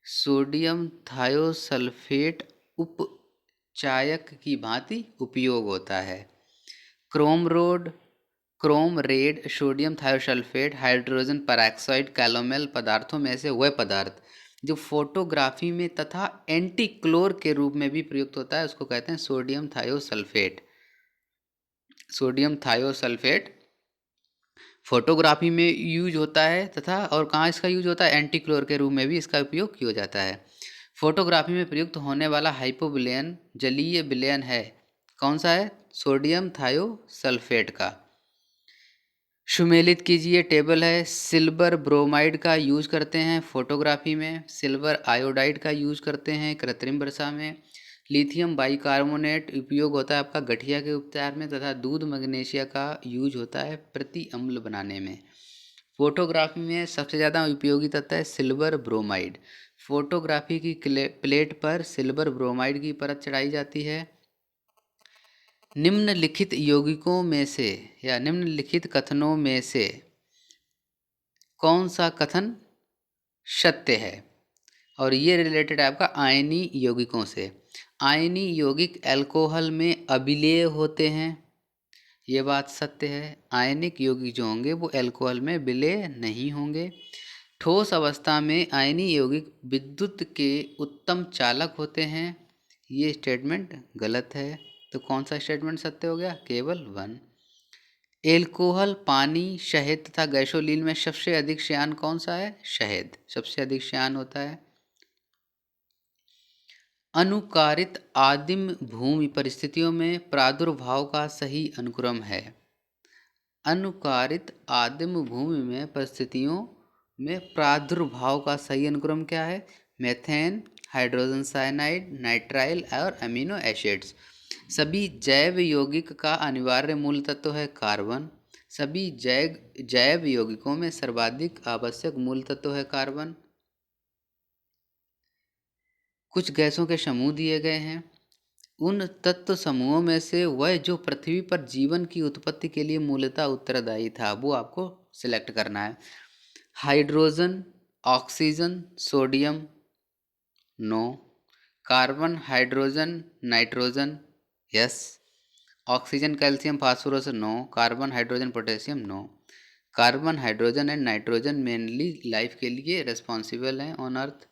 सोडियम थायोसल्फेट उपचायक की भांति उपयोग होता है। Chrome red sodium thiosulphate hydrogen peroxide calomel पदार्थों में से वह पदार्थ जो फोटोग्राफी में तथा एंटीक्लोर के रूप में भी प्रयुक्त होता है उसको कहते हैं sodium thiosulphate. Sodium thiosulphate photography में यूज होता है तथा और कहाँ इसका यूज होता है, एंटीक्लोर के रूप में भी इसका उपयोग किया जाता है। फोटोग्राफी में प्रयुक्त होने वाला हाइपोविलेन जलीय विलयन है, कौन सा है, सोडियम थायोसल्फेट का। सुमेलित कीजिए, टेबल है। सिल्वर ब्रोमाइड का यूज करते हैं फोटोग्राफी में, सिल्वर आयोडाइड का यूज करते हैं कृत्रिम वर्षा में, लिथियम बाइकार्बोनेट उपयोग होता है आपका गठिया के उपचार में तथा दूध मैग्नीशिया का यूज होता है प्रति अम्ल बनाने में। फोटोग्राफी में सबसे ज़्यादा उपयोगी तत्व है सिल्वर ब्रोमाइड। फोटोग्राफी की प्लेट पर सिल्वर ब्रोमाइड की परत चढ़ाई जाती है। निम्नलिखित यौगिकों में से या निम्नलिखित कथनों में से कौन सा कथन सत्य है, और ये रिलेटेड है आपका आयनी यौगिकों से। आयनी यौगिक अल्कोहल में अभिलेय होते हैं, ये बात सत्य है। आयनिक यौगिक जो होंगे वो अल्कोहल में विलेय नहीं होंगे। ठोस अवस्था में आयनी यौगिक विद्युत के उत्तम चालक होते हैं, ये स्टेटमेंट गलत है। तो कौन सा स्टेटमेंट सत्य हो गया, केवल 1। एल्कोहल, पानी, शहद तथा गैसोलीन में सबसे अधिक श्यान कौन सा है, शहद सबसे अधिक श्यान होता है। अनुकारित आदिम भूमि परिस्थितियों में प्रादुर्भाव का सही अनुक्रम है। अनुकारित आदिम भूमि में परिस्थितियों में प्रादुर्भाव का सही अनुक्रम क्या है, मेथेन, हाइड्रोजन साइनाइड, नाइट्राइल और अमीनो एसिड्स। सभी जैव यौगिक का अनिवार्य मूल तत्व है कार्बन। सभी जैव यौगिकों में सर्वाधिक आवश्यक मूल तत्व है कार्बन। कुछ गैसों के समूह दिए गए हैं, उन तत्व समूहों में से वह जो पृथ्वी पर जीवन की उत्पत्ति के लिए मूलतः उत्तरदायी था वो आपको सिलेक्ट करना है। Hydrogen, oxygen, sodium, no. Carbon, hydrogen, nitrogen, yes. Oxygen, calcium, phosphorus, no. Carbon, hydrogen, potassium, no. Carbon, hydrogen and nitrogen mainly life के लिए रिस्पॉन्सिबल हैं ऑन अर्थ।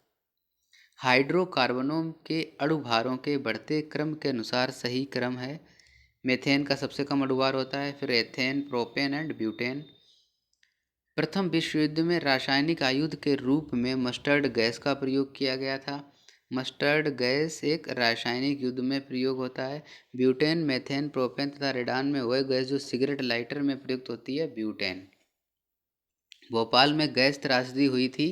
हाइड्रोकार्बनों के अणुभारों के बढ़ते क्रम के अनुसार सही क्रम है। मीथेन का सबसे कम अणुभार होता है, फिर एथेन, प्रोपेन एंड ब्यूटेन। प्रथम विश्व युद्ध में रासायनिक आयुध के रूप में मस्टर्ड गैस का प्रयोग किया गया था। मस्टर्ड गैस एक रासायनिक युद्ध में प्रयोग होता है। ब्यूटेन, मेथेन, प्रोपेन तथा रेडान में वह गैस जो सिगरेट लाइटर में प्रयुक्त होती है, ब्यूटेन। भोपाल में गैस त्रासदी हुई थी,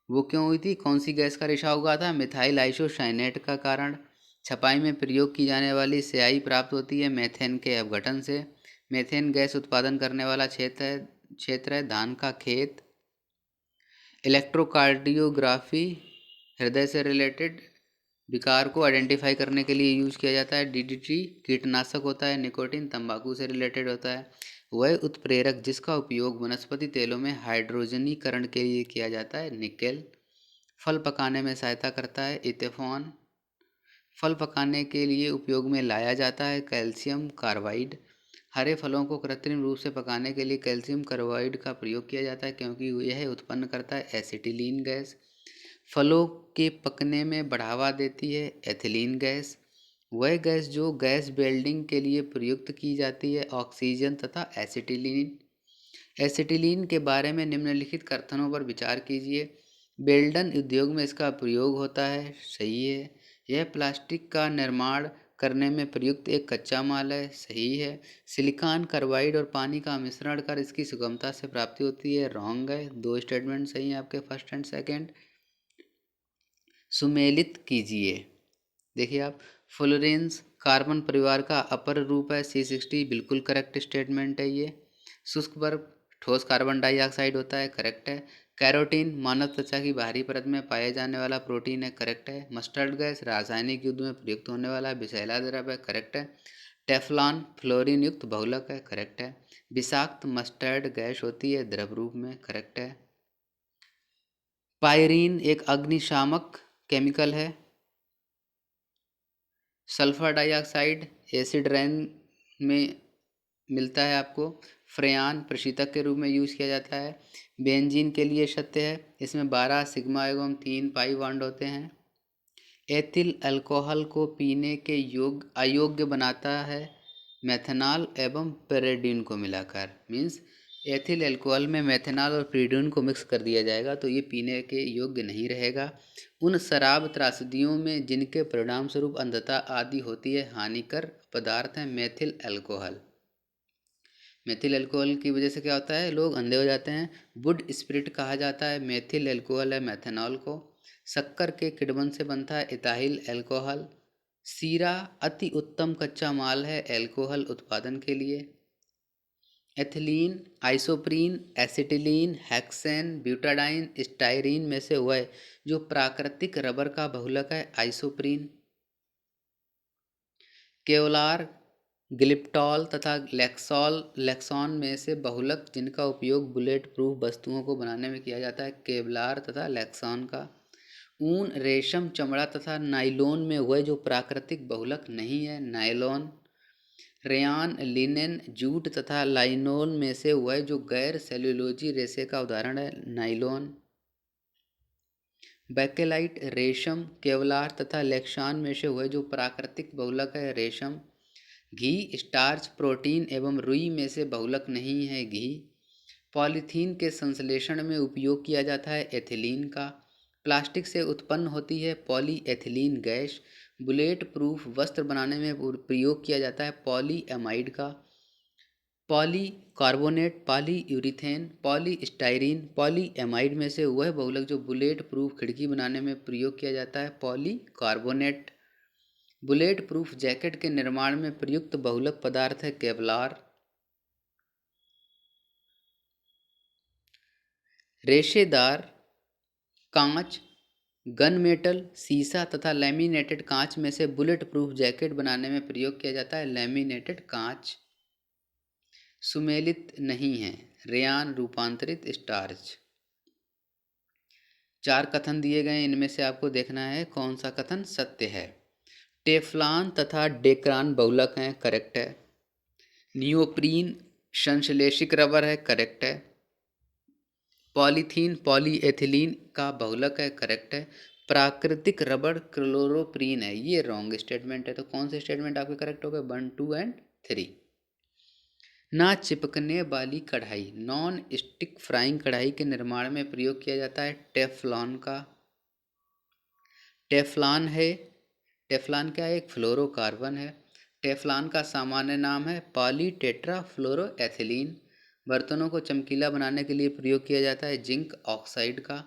वो क्यों हुई थी, कौन सी गैस का रिसाव हुआ था, मिथाइल आइसोसाइनेट का कारण। छपाई में प्रयोग की जाने वाली स्याही प्राप्त होती है मेथेन के अपघटन से। मेथेन गैस उत्पादन करने वाला क्षेत्र है धान का खेत। इलेक्ट्रोकार्डियोग्राफी हृदय से रिलेटेड विकार को आइडेंटिफाई करने के लिए यूज किया जाता है। डीडीटी कीटनाशक होता है। निकोटीन तंबाकू से रिलेटेड होता है। वह उत्प्रेरक जिसका उपयोग वनस्पति तेलों में हाइड्रोजनीकरण के लिए किया जाता है, निकेल। फल पकाने में सहायता करता है, इथेनॉल। फल पकाने के लिए उपयोग में लाया जाता है, कैल्शियम कार्बाइड। हरे फलों को कृत्रिम रूप से पकाने के लिए कैल्शियम कार्बाइड का प्रयोग किया जाता है क्योंकि यह उत्पन्न करता है एसिटिलीन गैस। फलों के पकने में बढ़ावा देती है एथिलीन गैस। वह गैस जो गैस वेल्डिंग के लिए प्रयुक्त की जाती है, ऑक्सीजन तथा एसिटिलीन। एसिटिलीन के बारे में निम्नलिखित कथनों पर विचार कीजिए। वेल्डन उद्योग में इसका प्रयोग होता है, सही है। यह प्लास्टिक का निर्माण करने में प्रयुक्त एक कच्चा माल है, सही है। सिलिकॉन कार्बाइड और पानी का मिश्रण कर इसकी सुगमता से प्राप्ति होती है, रॉन्ग है। 2 स्टेटमेंट सही हैं आपके, फर्स्ट एंड सेकंड। सुमेलित कीजिए, देखिए आप, फ्लोरेंस कार्बन परिवार का अपर रूप है, C60 बिल्कुल करेक्ट स्टेटमेंट है ये। शुष्क बर्फ ठोस कार्बन डाइऑक्साइड होता है, करेक्ट है। कैरोटीन मानव त्वचा की बाहरी परत में पाए जाने वाला प्रोटीन है, करेक्ट है। मस्टर्ड गैस रासायनिक युद्ध में प्रयुक्त होने वाला विषैला द्रव्य है, करेक्ट है। टेफ्लॉन फ्लोरीन युक्त बहुलक है, करेक्ट है। विषाक्त मस्टर्ड गैस होती है द्रव रूप में, करेक्ट है। पायरीन एक अग्निशामक केमिकल है। सल्फर डाइऑक्साइड एसिड रेन में मिलता है आपको। फ्रेयान प्रशीतक के रूप में यूज किया जाता है। बेंजीन के लिए सत्य है, इसमें 12 सिग्मा एवं 3 पाई बॉन्ड होते हैं। एथिल अल्कोहल को पीने के योग्य अयोग्य बनाता है मेथनॉल एवं पेरिडीन को मिलाकर। मीन्स एथिल अल्कोहल में मेथनॉल और पेरिडीन को मिक्स कर दिया जाएगा तो ये पीने के योग्य नहीं रहेगा। उन शराब त्रासदियों में जिनके परिणाम स्वरूप अंधता आदि होती है हानिकर पदार्थ है मेथिल अल्कोहल। मेथिल अल्कोहल की वजह से क्या होता है, लोग अंधे हो जाते हैं। वुड स्पिरिट कहा जाता है मेथिल अल्कोहल है मेथनॉल को। शक्कर के किण्वन से बनता है इथाइल अल्कोहल। सीरा अति उत्तम कच्चा माल है अल्कोहल उत्पादन के लिए। Ethylene, isoprene, acetylene, hexane, butadiene, styrene में से हुआ है जो प्राकृतिक रबर का बहुलक है आइसोप्रीन। केवलार, ग्लिप्टॉल तथा लेक्सॉन में से बहुलक जिनका उपयोग बुलेट प्रूफ वस्तुओं को बनाने में किया जाता है केवलार तथा लेक्सॉन का। ऊन, रेशम, चमड़ा तथा नाइलोन में हुए जो प्राकृतिक बहुलक नहीं है नायलॉन। रेयान, लिनेन, जूट तथा लाइनोल में से हुए जो गैर सेल्यूलोजी रेशे का उदाहरण है नाइलॉन। बैकेलाइट, रेशम, केवलार तथा लेक्सान में से हुए जो प्राकृतिक बहुलक है रेशम। घी, स्टार्च, प्रोटीन एवं रुई में से बहुलक नहीं है घी। पॉलीथीन के संश्लेषण में उपयोग किया जाता है एथिलीन का। प्लास्टिक से उत्पन्न होती है पॉलीएथिलीन गैस। बुलेट प्रूफ वस्त्र बनाने में प्रयोग किया जाता है पॉलीएमाइड का। पॉलीकार्बोनेट, पॉलीयूरिथेन, पॉलीस्टाइरीन, पॉलीएमाइड में से वह बहुलक जो बुलेट प्रूफ खिड़की बनाने में प्रयोग किया जाता है पॉलीकार्बोनेट। बुलेट प्रूफ जैकेट के निर्माण में प्रयुक्त बहुलक पदार्थ है केवलार। रेशेदार कांच, गन मेटल, शीशा तथा लैमिनेटेड कांच में से बुलेट प्रूफ जैकेट बनाने में प्रयोग किया जाता है लैमिनेटेड कांच। सुमेलित नहीं है रेयान रूपांतरित स्टार्च। 4 कथन दिए गए, इनमें से आपको देखना है कौन सा कथन सत्य है। टेफ्लॉन तथा डेक्रान बहुलक हैं, करेक्ट है। नियोप्रीन संश्लेषित रबर है, करेक्ट है। पॉलीथीन पॉलीएथिलीन का बहुलक है, करेक्ट है। प्राकृतिक रबर क्लोरोप्रीन है, ये रॉन्ग स्टेटमेंट है। तो कौन से स्टेटमेंट आपके करेक्ट हो गए 1, 2 एंड 3। ना चिपकने वाली कढ़ाई, नॉन स्टिक फ्राइंग कढ़ाई के निर्माण में प्रयोग किया जाता है टेफ्लॉन का। टेफ्लॉन है, टेफ्लॉन क्या है, एक फ्लोरोकार्बन है। टेफ्लॉन का सामान्य नाम है पॉलीटेट्राफ्लोरोएथिलीन। बर्तनों को चमकीला बनाने के लिए प्रयोग किया जाता है जिंक ऑक्साइड का।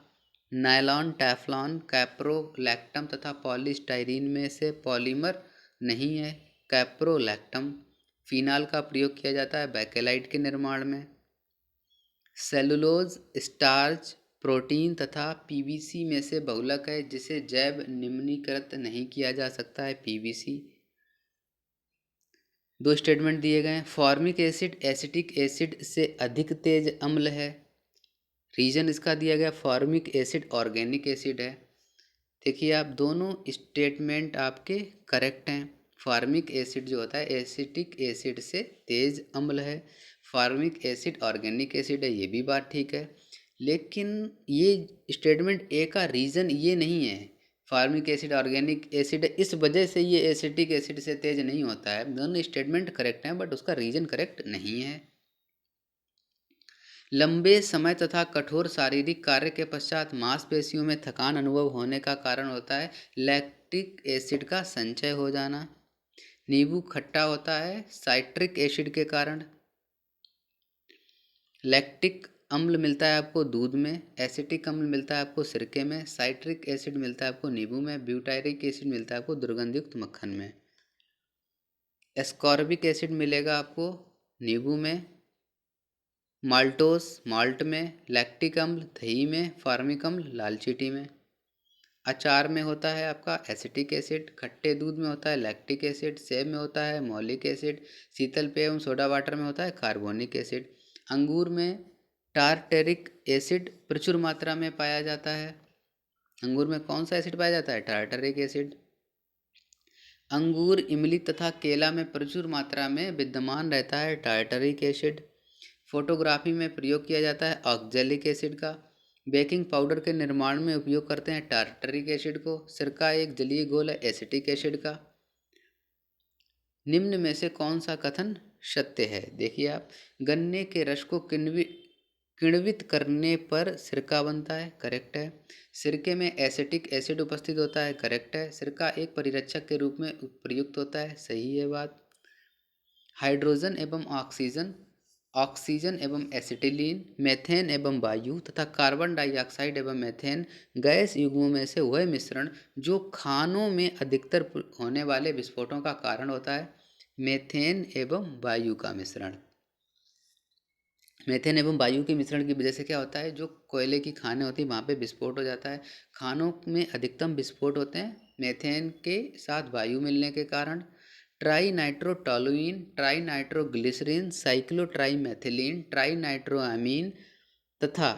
नायलॉन, टेफ्लॉन, कैप्रोलैक्टम तथा पॉलीस्टाइरीन में से पॉलीमर नहीं है कैप्रोलैक्टम। फिनाल का प्रयोग किया जाता है बैकेलाइट के निर्माण में। सेलुलोज, स्टार्च, प्रोटीन तथा पीवीसी में से बहुलक है जिसे जैव निम्नीकृत नहीं किया जा सकता है पीवीसी। 2 स्टेटमेंट दिए गए हैं। फॉर्मिक एसिड एसिटिक एसिड से अधिक तेज अम्ल है। रीजन इसका दिया गया फॉर्मिक एसिड ऑर्गेनिक एसिड है। देखिए आप दोनों स्टेटमेंट आपके करेक्ट हैं। फार्मिक एसिड जो होता है एसिटिक एसिड से तेज अम्ल है। फार्मिक एसिड ऑर्गेनिक एसिड है, ये भी बात ठीक है। लेकिन ये स्टेटमेंट ए का रीज़न ये नहीं है फार्मिक एसिड ऑर्गेनिक एसिड इस वजह से ये एसिटिक एसिड से तेज नहीं होता है। दोनों स्टेटमेंट करेक्ट हैं बट उसका रीज़न करेक्ट नहीं है। लंबे समय तथा कठोर शारीरिक कार्य के पश्चात मांसपेशियों में थकान अनुभव होने का कारण होता है लैक्टिक एसिड का संचय हो जाना। नींबू खट्टा होता है साइट्रिक एसिड के कारण। लैक्टिक अम्ल मिलता है आपको दूध में, एसिटिक अम्ल मिलता है आपको सिरके में, साइट्रिक एसिड मिलता है आपको नींबू में, ब्यूटायरिक एसिड मिलता है आपको दुर्गंधयुक्त मक्खन में। एस्कॉर्बिक एसिड मिलेगा आपको नींबू में, माल्टोस माल्ट में, लैक्टिक अम्ल दही में, फार्मिक अम्ल लाल चींटी में। अचार में होता है आपका एसिटिक एसिड, खट्टे दूध में होता है लैक्टिक एसिड, सेब में होता है मौलिक एसिड, शीतल पेय एवं सोडा वाटर में होता है कार्बोनिक एसिड। अंगूर में टार्टेरिक एसिड प्रचुर मात्रा में पाया जाता है। अंगूर में कौन सा एसिड पाया जाता है? Tartaric acid. अंगूर, इमली तथा केला में प्रचुर मात्रा में विद्यमान रहता है टार्टरिक एसिड। फोटोग्राफी में प्रयोग किया जाता है ऑक्जेलिक एसिड का। बेकिंग पाउडर के निर्माण में उपयोग करते हैं टार्टरिक एसिड को। सिरका एक जलीय घोल है एसिटिक एसिड का। निम्न में से कौन सा कथन सत्य है? देखिए आप, गन्ने के रस को किण्वित करने पर सिरका बनता है, करेक्ट है। सिरके में एसिटिक एसिड उपस्थित होता है, करेक्ट है। सिरका एक परिरक्षक के रूप में प्रयुक्त होता है, सही है बात। हाइड्रोजन एवं ऑक्सीजन, ऑक्सीजन एवं एसिटिलीन, मेथेन एवं वायु तथा कार्बन डाइऑक्साइड एवं मेथेन गैस युग्मों में से वह मिश्रण जो खानों में अधिकतर होने वाले विस्फोटों का कारण होता है, मेथेन एवं वायु का मिश्रण। मेथेन एवं वायु के मिश्रण की वजह से क्या होता है, जो कोयले की खानें होती हैं वहाँ पे विस्फोट हो जाता है। खानों में अधिकतम विस्फोट होते हैं मेथेन के साथ वायु मिलने के कारण। Trinitrotoluene, trinitroglycerin, cyclotrimethylene, trinitroamine तथा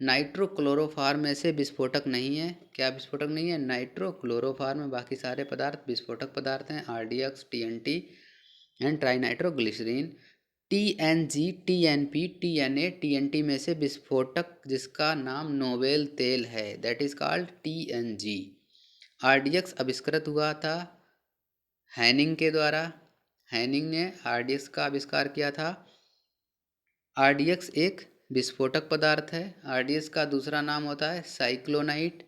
नाइट्रोक्लोरोफार्म में से विस्फोटक नहीं है। क्या विस्फोटक नहीं है? नाइट्रोक्लोरोफार्म में बाकी सारे पदार्थ विस्फोटक पदार्थ हैं, RDX, TNT and trinitroglycerin. TNG, TNP, TNA, TNT में से विस्फोटक जिसका नाम नोवेल तेल है, that is called TNG. RDX आविष्कृत हुआ था हैनिंग के द्वारा। हैनिंग ने आरडीएक्स का आविष्कार किया था। आरडीएक्स एक विस्फोटक पदार्थ है। आरडीएक्स का दूसरा नाम होता है cyclonite.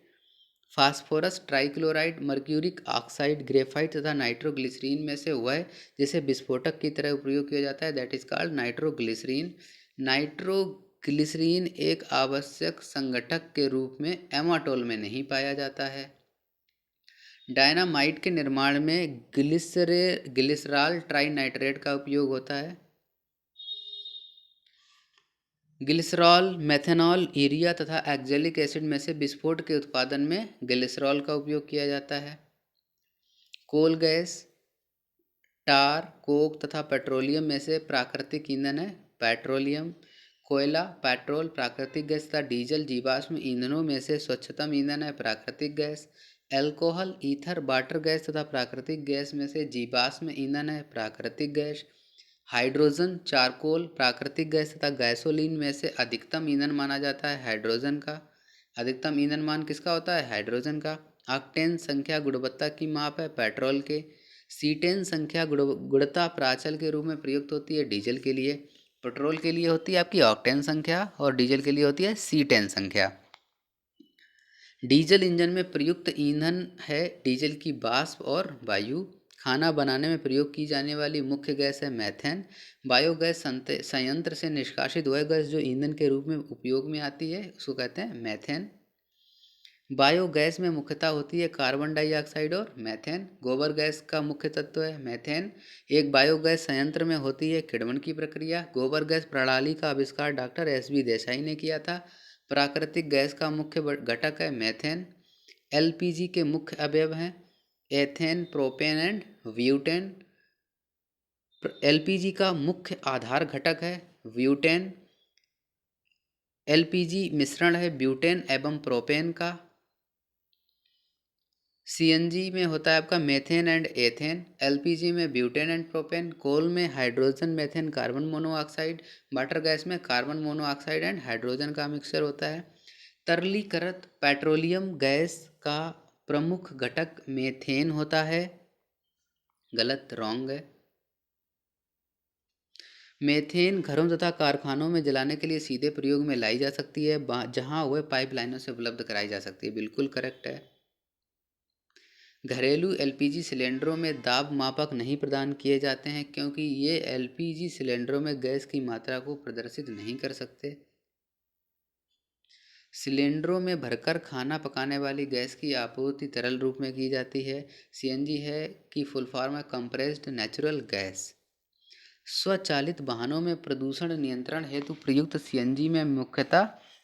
Phosphorus trichloride, mercuric oxide, graphite तथा नाइट्रोग्लिसरीन में से वह जिसे विस्फोटक की तरह उपयोग किया जाता है, that is called nitroglycerine. Nitroglycerine एक आवश्यक संगठक के रूप में एमाटोल में नहीं पाया जाता है। डायनामाइट के निर्माण में ग्लिसरॉल ट्राइनाइट्रेट का उपयोग होता है। ग्लिसरॉल, मेथनॉल, यूरिया तथा ऑक्जेलिक एसिड में से विस्फोट के उत्पादन में ग्लिसरॉल का उपयोग किया जाता है। कोल गैस, टार, कोक तथा पेट्रोलियम में से प्राकृतिक ईंधन है पेट्रोलियम। कोयला, पेट्रोल प्राकृतिक गैस तथा डीजल जीवाश्म ईंधनों में से स्वच्छतम ईंधन है प्राकृतिक gas. Alcohol, ether, water gas तथा प्राकृतिक गैस में से जीवाश्म ईंधन है प्राकृतिक गैस। हाइड्रोजन, चारकोल प्राकृतिक गैस तथा गैसोलीन में से अधिकतम ईंधन माना जाता है हाइड्रोजन का। अधिकतम ईंधन मान किसका होता है? हाइड्रोजन का। ऑक्टेन संख्या गुणवत्ता की माप है पेट्रोल के। सीटेन संख्या गुणता प्राचल के रूप में प्रयुक्त होती है डीजल के लिए। पेट्रोल के लिए होती है आपकी ऑक्टेन संख्या और डीजल के लिए होती है सीटेन संख्या। डीजल इंजन में प्रयुक्त ईंधन है डीजल की वाष्प और वायु। खाना बनाने में प्रयोग की जाने वाली मुख्य गैस है मेथेन। बायोगैस संयंत्र से निष्कासित वह गैस जो ईंधन के रूप में उपयोग में आती है उसको कहते हैं मेथेन। बायोगैस में मुख्यतः होती है कार्बन डाइऑक्साइड और मेथेन। गोबर गैस का मुख्य तत्व है मेथेन। एक बायोगैस संयंत्र में होती है किण्वन की प्रक्रिया। गोबर गैस प्रणाली का आविष्कार डॉक्टर एस बी देसाई ने किया था। प्राकृतिक गैस का मुख्य घटक है मेथेन। एलपीजी के मुख्य अवयव हैं ethane, propane and butane. LPG का मुख्य आधार घटक है ब्यूटेन। एलपीजी मिश्रण है ब्यूटेन एवं प्रोपेन का। सीएनजी में होता है आपका मेथेन एंड एथेन। एलपीजी में ब्यूटेन एंड प्रोपेन। कोल में hydrogen, methane, carbon monoxide. Water gas में कार्बन मोनोऑक्साइड एंड हाइड्रोजन का मिक्सचर होता है। तरलीकृत पेट्रोलियम गैस का प्रमुख घटक मेथेन होता है। गलत, रॉन्ग है। मेथेन घरों तथा कारखानों में जलाने के लिए सीधे प्रयोग में लाई जा सकती है जहां वह पाइपलाइनों से उपलब्ध कराई जा सकती है, बिल्कुल करेक्ट है। घरेलू एलपीजी सिलेंडरों में दाब मापक नहीं प्रदान किए जाते हैं क्योंकि ये एलपीजी सिलेंडरों में गैस की मात्रा को प्रदर्शित नहीं कर सकते। सिलेंडरों में भरकर खाना पकाने वाली गैस की आपूर्ति तरल रूप में की जाती है। सीएनजी है कि फुल फॉर्म है कंप्रेस्ड नेचुरल गैस। स्वचालित वाहनों में प्रदूषण नियंत्रण हेतु प्रयुक्त सीएनजी में मुख्यतः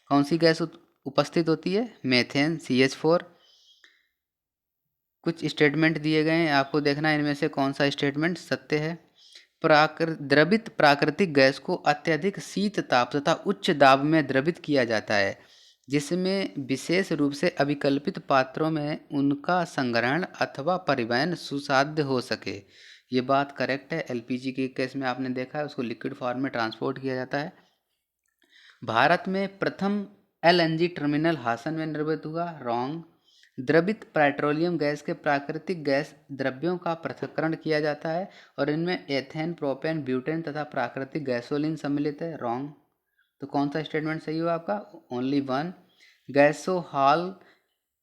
कौन सी गैस उपस्थित होती है? Methane, CH4। कुछ स्टेटमेंट दिए गए हैं, आपको देखना है इनमें से कौन सा स्टेटमेंट सत्य है। द्रवित प्राकृतिक गैस को अत्यधिक शीत ताप तथा उच्च दाब में द्रवित किया जाता है, जिसमें विशेष रूप से अविकल्पित पात्रों में उनका संग्रहण अथवा परिवहन सुसाध्य हो सके। ये बात करेक्ट है। एलपीजी के केस में आपने देखा है, उसको लिक्विड फॉर्म में ट्रांसपोर्ट किया जाता है। भारत में प्रथम एलएनजी टर्मिनल हासन में निर्मित हुआ। रॉन्ग। द्रवित पेट्रोलियम गैस के प्राकृतिक गैस द्रव्यों का पृथक्करण किया जाता है और इनमें एथेन, प्रोपेन, ब्यूटेन तथा प्राकृतिक गैसोलीन सम्मिलित है। रॉन्ग। तो कौन सा स्टेटमेंट सही हुआ आपका? Only one. गैसोहॉल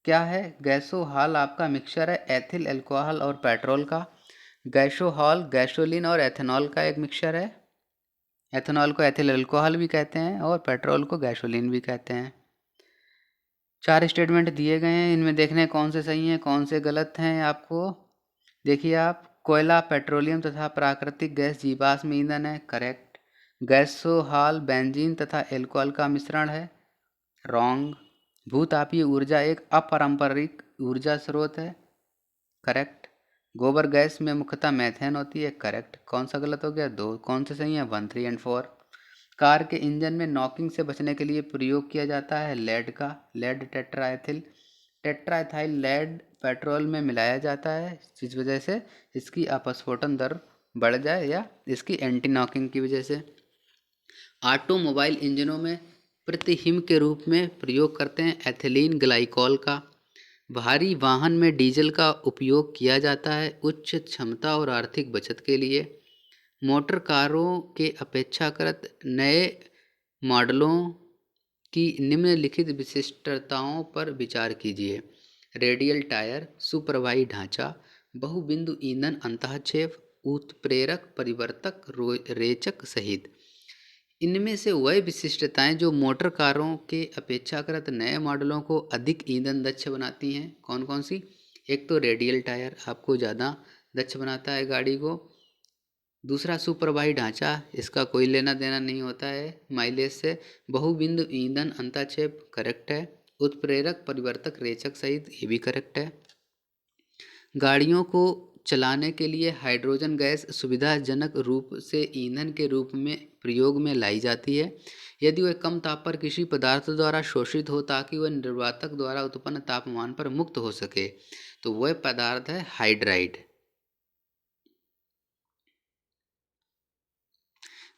क्या है? गैसोहॉल आपका मिक्सचर है एथिल अल्कोहल और पेट्रोल का। गैसोहॉल गैसोलीन और एथेनॉल का एक मिक्सचर है। एथेनॉल को एथिल अल्कोहल भी कहते हैं और पेट्रोल को गैसोलीन भी कहते हैं। 4 स्टेटमेंट दिए गए हैं, इनमें देखने कौन से सही हैं कौन से गलत हैं। आपको देखिए, आप कोयला, पेट्रोलियम तथा प्राकृतिक गैस जीवाश्म ईंधन है। करेक्ट। गैसोहॉल बेंजीन तथा एल्कोहल का मिश्रण है। रॉन्ग। भूतापीय ऊर्जा एक अपारंपरिक ऊर्जा स्रोत है। करेक्ट। गोबर गैस में मुख्यतः मेथेन होती है। करेक्ट। कौन सा गलत हो गया? 2। कौन से सही है? 1, 3 एंड 4। कार के इंजन में नॉकिंग से बचने के लिए प्रयोग किया जाता है लेड का। लेड टेट्राएथिल टेट्राएथाइल लेड पेट्रोल में मिलाया जाता है, जिस वजह से इसकी अपस्फोटन दर बढ़ जाए या इसकी एंटी नॉकिंग की वजह से। ऑटोमोबाइल इंजनों में प्रतिहिम के रूप में प्रयोग करते हैं एथिलीन ग्लाइकॉल का। भारी वाहन में डीजल का उपयोग किया जाता है उच्च क्षमता और आर्थिक बचत के लिए। मोटर कारों के अपेक्षाकृत नए मॉडलों की निम्नलिखित विशिष्टताओं पर विचार कीजिए। रेडियल टायर, सुप्रवाही ढांचा, बहुबिंदु ईंधन अंतःक्षेप, उत्प्रेरक परिवर्तक, रेचक सहित। इनमें से वह विशिष्टताएं जो मोटर कारों के अपेक्षाकृत नए मॉडलों को अधिक ईंधन दक्ष बनाती हैं, कौन कौन सी? एक तो रेडियल टायर आपको ज़्यादा दक्ष बनाता है गाड़ी को। दूसरा सुप्रवाही ढांचा, इसका कोई लेना देना नहीं होता है माइलेज से। बहुबिंदु ईंधन अंतःक्षेप करेक्ट है। उत्प्रेरक परिवर्तक रेचक सहित, ये भी करेक्ट है। गाड़ियों को चलाने के लिए हाइड्रोजन गैस सुविधाजनक रूप से ईंधन के रूप में प्रयोग में लाई जाती है यदि वह कम ताप पर किसी पदार्थ द्वारा शोषित हो ताकि वह निर्वातक द्वारा उत्पन्न तापमान पर मुक्त हो सके, तो वह पदार्थ है हाइड्राइड।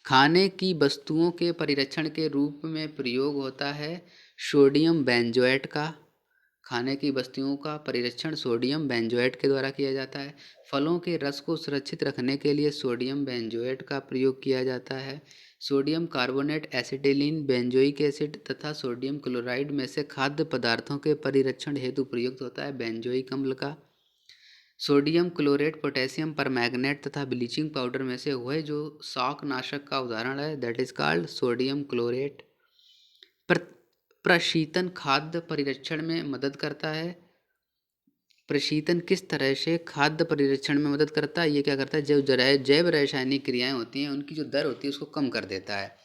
खाने की वस्तुओं के परिरक्षण के रूप में प्रयोग होता है सोडियम बेंजोएट का। खाने की वस्तुओं का परिरक्षण सोडियम बेंजोएट के द्वारा किया जाता है। फलों के रस को सुरक्षित रखने के लिए सोडियम बेंजोएट का प्रयोग किया जाता है। Sodium carbonate, acetylene, benzoic acid तथा सोडियम क्लोराइड में से खाद्य पदार्थों के परिरक्षण हेतु प्रयुक्त होता है बेंजोइक अम्ल का। सोडियम क्लोरेट, पोटेशियम परमैंगनेट तथा ब्लीचिंग पाउडर में से वह जो शाकनाशक का उदाहरण है, that is called sodium chlorate. प्रशीतन खाद्य परिरक्षण में मदद करता है। प्रशीतन किस तरह से खाद्य परिरक्षण में मदद करता है? ये क्या करता है, जो जैव रासायनिक क्रियाएं होती हैं उनकी जो दर होती है उसको कम कर देता है।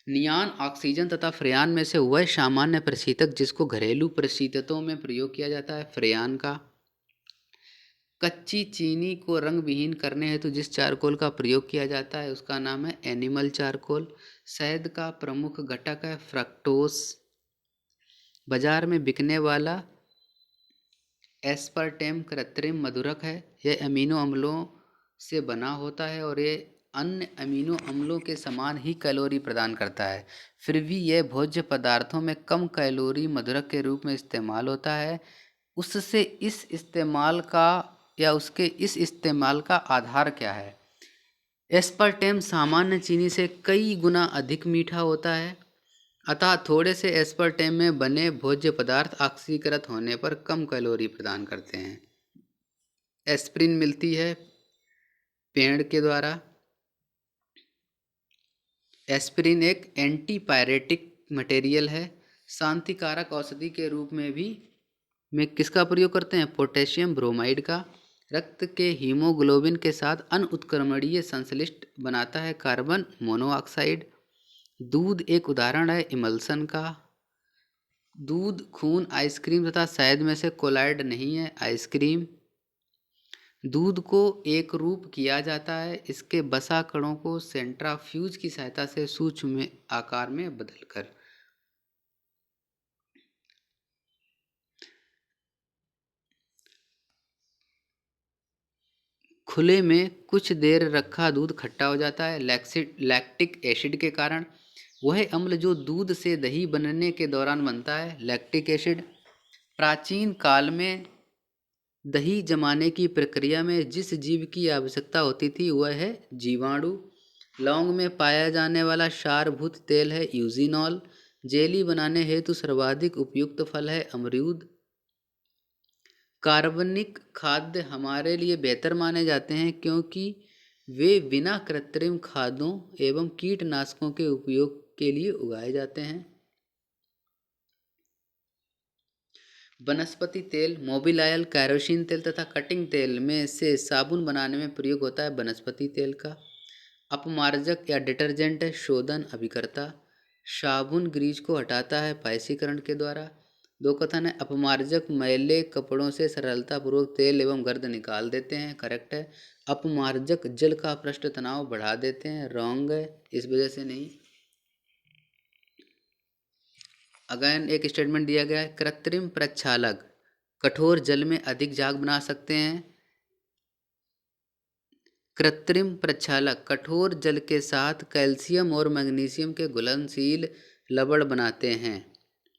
नियान, ऑक्सीजन तथा फ्रेयान में से वह सामान्य प्रशीतक जिसको घरेलू प्रशीतकों में प्रयोग किया जाता है, फ्रेयान का। कच्ची चीनी को रंग विहीन करने हेतु जिस चारकोल का प्रयोग किया जाता है उसका नाम है एनिमल चारकोल। शहद का प्रमुख घटक है फ्रक्टोस। बाजार में बिकने वाला एस्पार्टेम कृत्रिम मधुरक है। यह अमीनो अम्लों से बना होता है और ये अन्य अमीनो अम्लों के समान ही कैलोरी प्रदान करता है, फिर भी यह भोज्य पदार्थों में कम कैलोरी मधुरक के रूप में इस्तेमाल होता है। उससे इस इस्तेमाल का या उसके इस इस्तेमाल का आधार क्या है? एस्पार्टेम सामान्य चीनी से कई गुना अधिक मीठा होता है, अतः थोड़े से एस्पार्टेम में बने भोज्य पदार्थ ऑक्सीकृत होने पर कम कैलोरी प्रदान करते हैं। एस्प्रिन मिलती है पेड़ के द्वारा। एस्प्रिन एक एंटीपायरेटिक मटेरियल है। शांतिकारक औषधि के रूप में भी किसका प्रयोग करते हैं? पोटेशियम ब्रोमाइड का। रक्त के हीमोग्लोबिन के साथ अनउत्क्रमणीय संश्लिष्ट बनाता है कार्बन मोनोऑक्साइड। दूध एक उदाहरण है इमल्सन का। दूध, खून, आइसक्रीम तथा शहद में से कोलाइड नहीं है आइसक्रीम। दूध को एक रूप किया जाता है इसके बसा कणों को सेंट्राफ्यूज की सहायता से सूक्ष्म आकार में बदलकर। खुले में कुछ देर रखा दूध खट्टा हो जाता है लैक्टिक एसिड के कारण। वह अम्ल जो दूध से दही बनने के दौरान बनता है लैक्टिक एसिड। प्राचीन काल में दही जमाने की प्रक्रिया में जिस जीव की आवश्यकता होती थी वह है जीवाणु। लौंग में पाया जाने वाला क्षारभूत तेल है यूजिनॉल। जेली बनाने हेतु सर्वाधिक उपयुक्त फल है अमरूद। कार्बनिक खाद्य हमारे लिए बेहतर माने जाते हैं क्योंकि वे बिना कृत्रिम खादों एवं कीटनाशकों के उपयोग के लिए उगाए जाते हैं। वनस्पति तेल मोबिल ऑयल कैरोसिन तेल तथा कटिंग तेल में से साबुन बनाने में प्रयोग होता है वनस्पति तेल का। अपमार्जक या डिटर्जेंट है शोधन अभिकर्ता। साबुन ग्रीज को हटाता है पायसीकरण के द्वारा। दो कथन है अपमार्जक मैले कपड़ों से सरलतापूर्वक तेल एवं गर्द निकाल देते हैं करेक्ट है। अपमार्जक जल का पृष्ठ तनाव बढ़ा देते हैं रॉन्ग है इस वजह से नहीं। अगेन एक स्टेटमेंट दिया गया है कृत्रिम प्रक्षालक कठोर जल में अधिक झाग बना सकते हैं। कृत्रिम प्रक्षालक कठोर जल के साथ कैल्शियम और मैग्नीशियम के घुलनशील लवण बनाते हैं।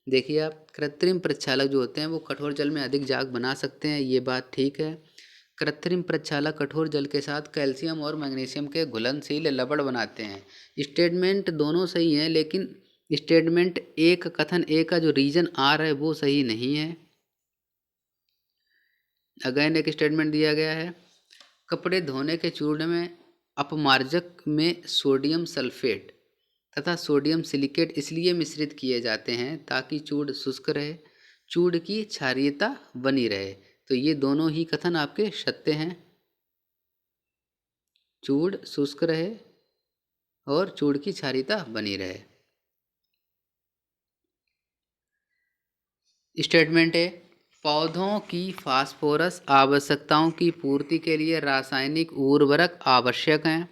देखिए आप कृत्रिम प्रक्षालक जो होते हैं वो कठोर जल में अधिक झाग बना सकते हैं ये बात ठीक है। कृत्रिम प्रक्षालक कठोर जल के साथ कैल्शियम और मैग्नीशियम के घुलनशील लवण बनाते हैं। स्टेटमेंट दोनों सही हैं लेकिन स्टेटमेंट एक कथन ए का जो रीजन आर है वो सही नहीं है। अगेन एक स्टेटमेंट दिया गया है कपड़े धोने के चूर्ण में अपमार्जक में सोडियम सल्फेट तथा सोडियम सिलिकेट इसलिए मिश्रित किए जाते हैं ताकि चूड़ शुष्क रहे चूड़ की क्षारीयता बनी रहे। तो ये दोनों ही कथन आपके सत्य हैं। चूड़ शुष्क रहे और चूड़ की क्षारीयता बनी रहे। स्टेटमेंट है पौधों की फास्फोरस आवश्यकताओं की पूर्ति के लिए रासायनिक उर्वरक आवश्यक हैं।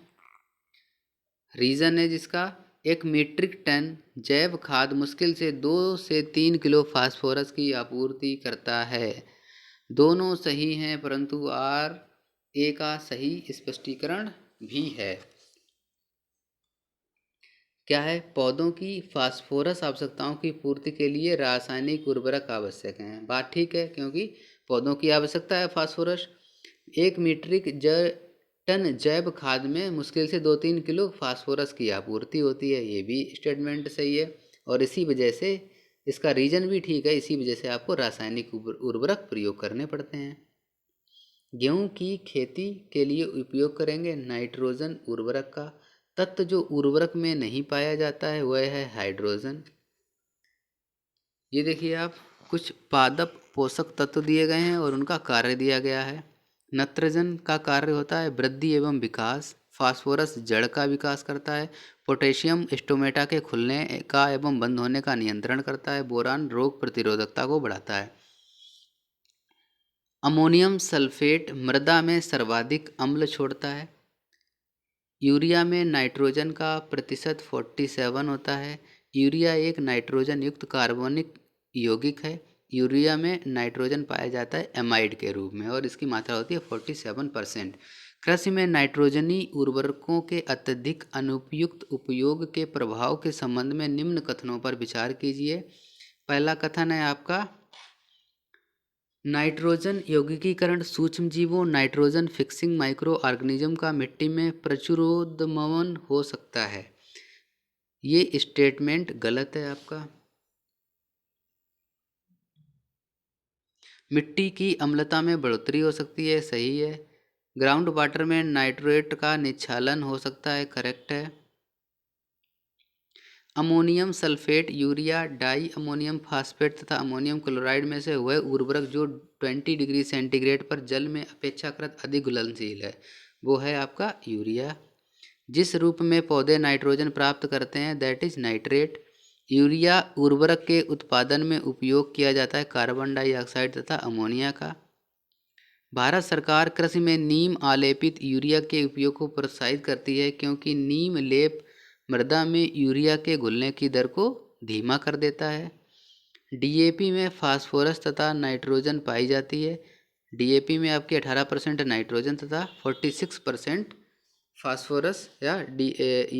रीज़न है जिसका 1 मीट्रिक टन जैव खाद मुश्किल से 2 से 3 किलो फास्फोरस की आपूर्ति करता है। दोनों सही हैं परंतु आर ए का सही स्पष्टीकरण भी है। क्या है पौधों की फास्फोरस आवश्यकताओं की पूर्ति के लिए रासायनिक उर्वरक आवश्यक हैं। बात ठीक है क्योंकि पौधों की आवश्यकता है फास्फोरस। 1 मीट्रिक टन जैव खाद में मुश्किल से 2-3 किलो फास्फोरस की आपूर्ति होती है ये भी स्टेटमेंट सही है। और इसी वजह से इसका रीजन भी ठीक है इसी वजह से आपको रासायनिक उर्वरक प्रयोग करने पड़ते हैं। गेहूं की खेती के लिए उपयोग करेंगे नाइट्रोजन उर्वरक का। तत्व जो उर्वरक में नहीं पाया जाता है वह है हाइड्रोजन। ये देखिए आप कुछ पादप पोषक तत्व दिए गए हैं और उनका कार्य दिया गया है। नाइट्रोजन का कार्य होता है वृद्धि एवं विकास। फास्फोरस जड़ का विकास करता है। पोटेशियम स्टोमेटा के खुलने का एवं बंद होने का नियंत्रण करता है। बोरान रोग प्रतिरोधकता को बढ़ाता है। अमोनियम सल्फेट मृदा में सर्वाधिक अम्ल छोड़ता है। यूरिया में नाइट्रोजन का प्रतिशत 47 होता है। यूरिया एक नाइट्रोजन युक्त कार्बनिक यौगिक है। यूरिया में नाइट्रोजन पाया जाता है एमाइड के रूप में और इसकी मात्रा होती है 47%। कृषि में नाइट्रोजनी उर्वरकों के अत्यधिक अनुपयुक्त उपयोग के प्रभाव के संबंध में निम्न कथनों पर विचार कीजिए। पहला कथन है आपका नाइट्रोजन यौगिकीकरण सूक्ष्मजीवों नाइट्रोजन फिक्सिंग माइक्रो ऑर्गेनिज्म का मिट्टी में प्रचुरोदमन हो सकता है। ये स्टेटमेंट गलत है आपका। मिट्टी की अम्लता में बढ़ोतरी हो सकती है सही है। ग्राउंड वाटर में नाइट्रेट का निच्छालन हो सकता है करेक्ट है। Ammonium sulphate urea di ammonium phosphate तथा अमोनियम क्लोराइड में से वह उर्वरक जो 20 डिग्री सेंटीग्रेड पर जल में अपेक्षाकृत अधिक घुलनशील है वो है आपका यूरिया। जिस रूप में पौधे नाइट्रोजन प्राप्त करते हैं दैट इज नाइट्रेट। यूरिया उर्वरक के उत्पादन में उपयोग किया जाता है कार्बन डाइऑक्साइड तथा अमोनिया का। भारत सरकार कृषि में नीम आलेपित यूरिया के उपयोग को प्रोत्साहित करती है क्योंकि नीम लेप मृदा में यूरिया के घुलने की दर को धीमा कर देता है। डीएपी में फास्फोरस तथा नाइट्रोजन पाई जाती है। डीएपी में आपकी 18% नाइट्रोजन तथा 46% फास्फोरस या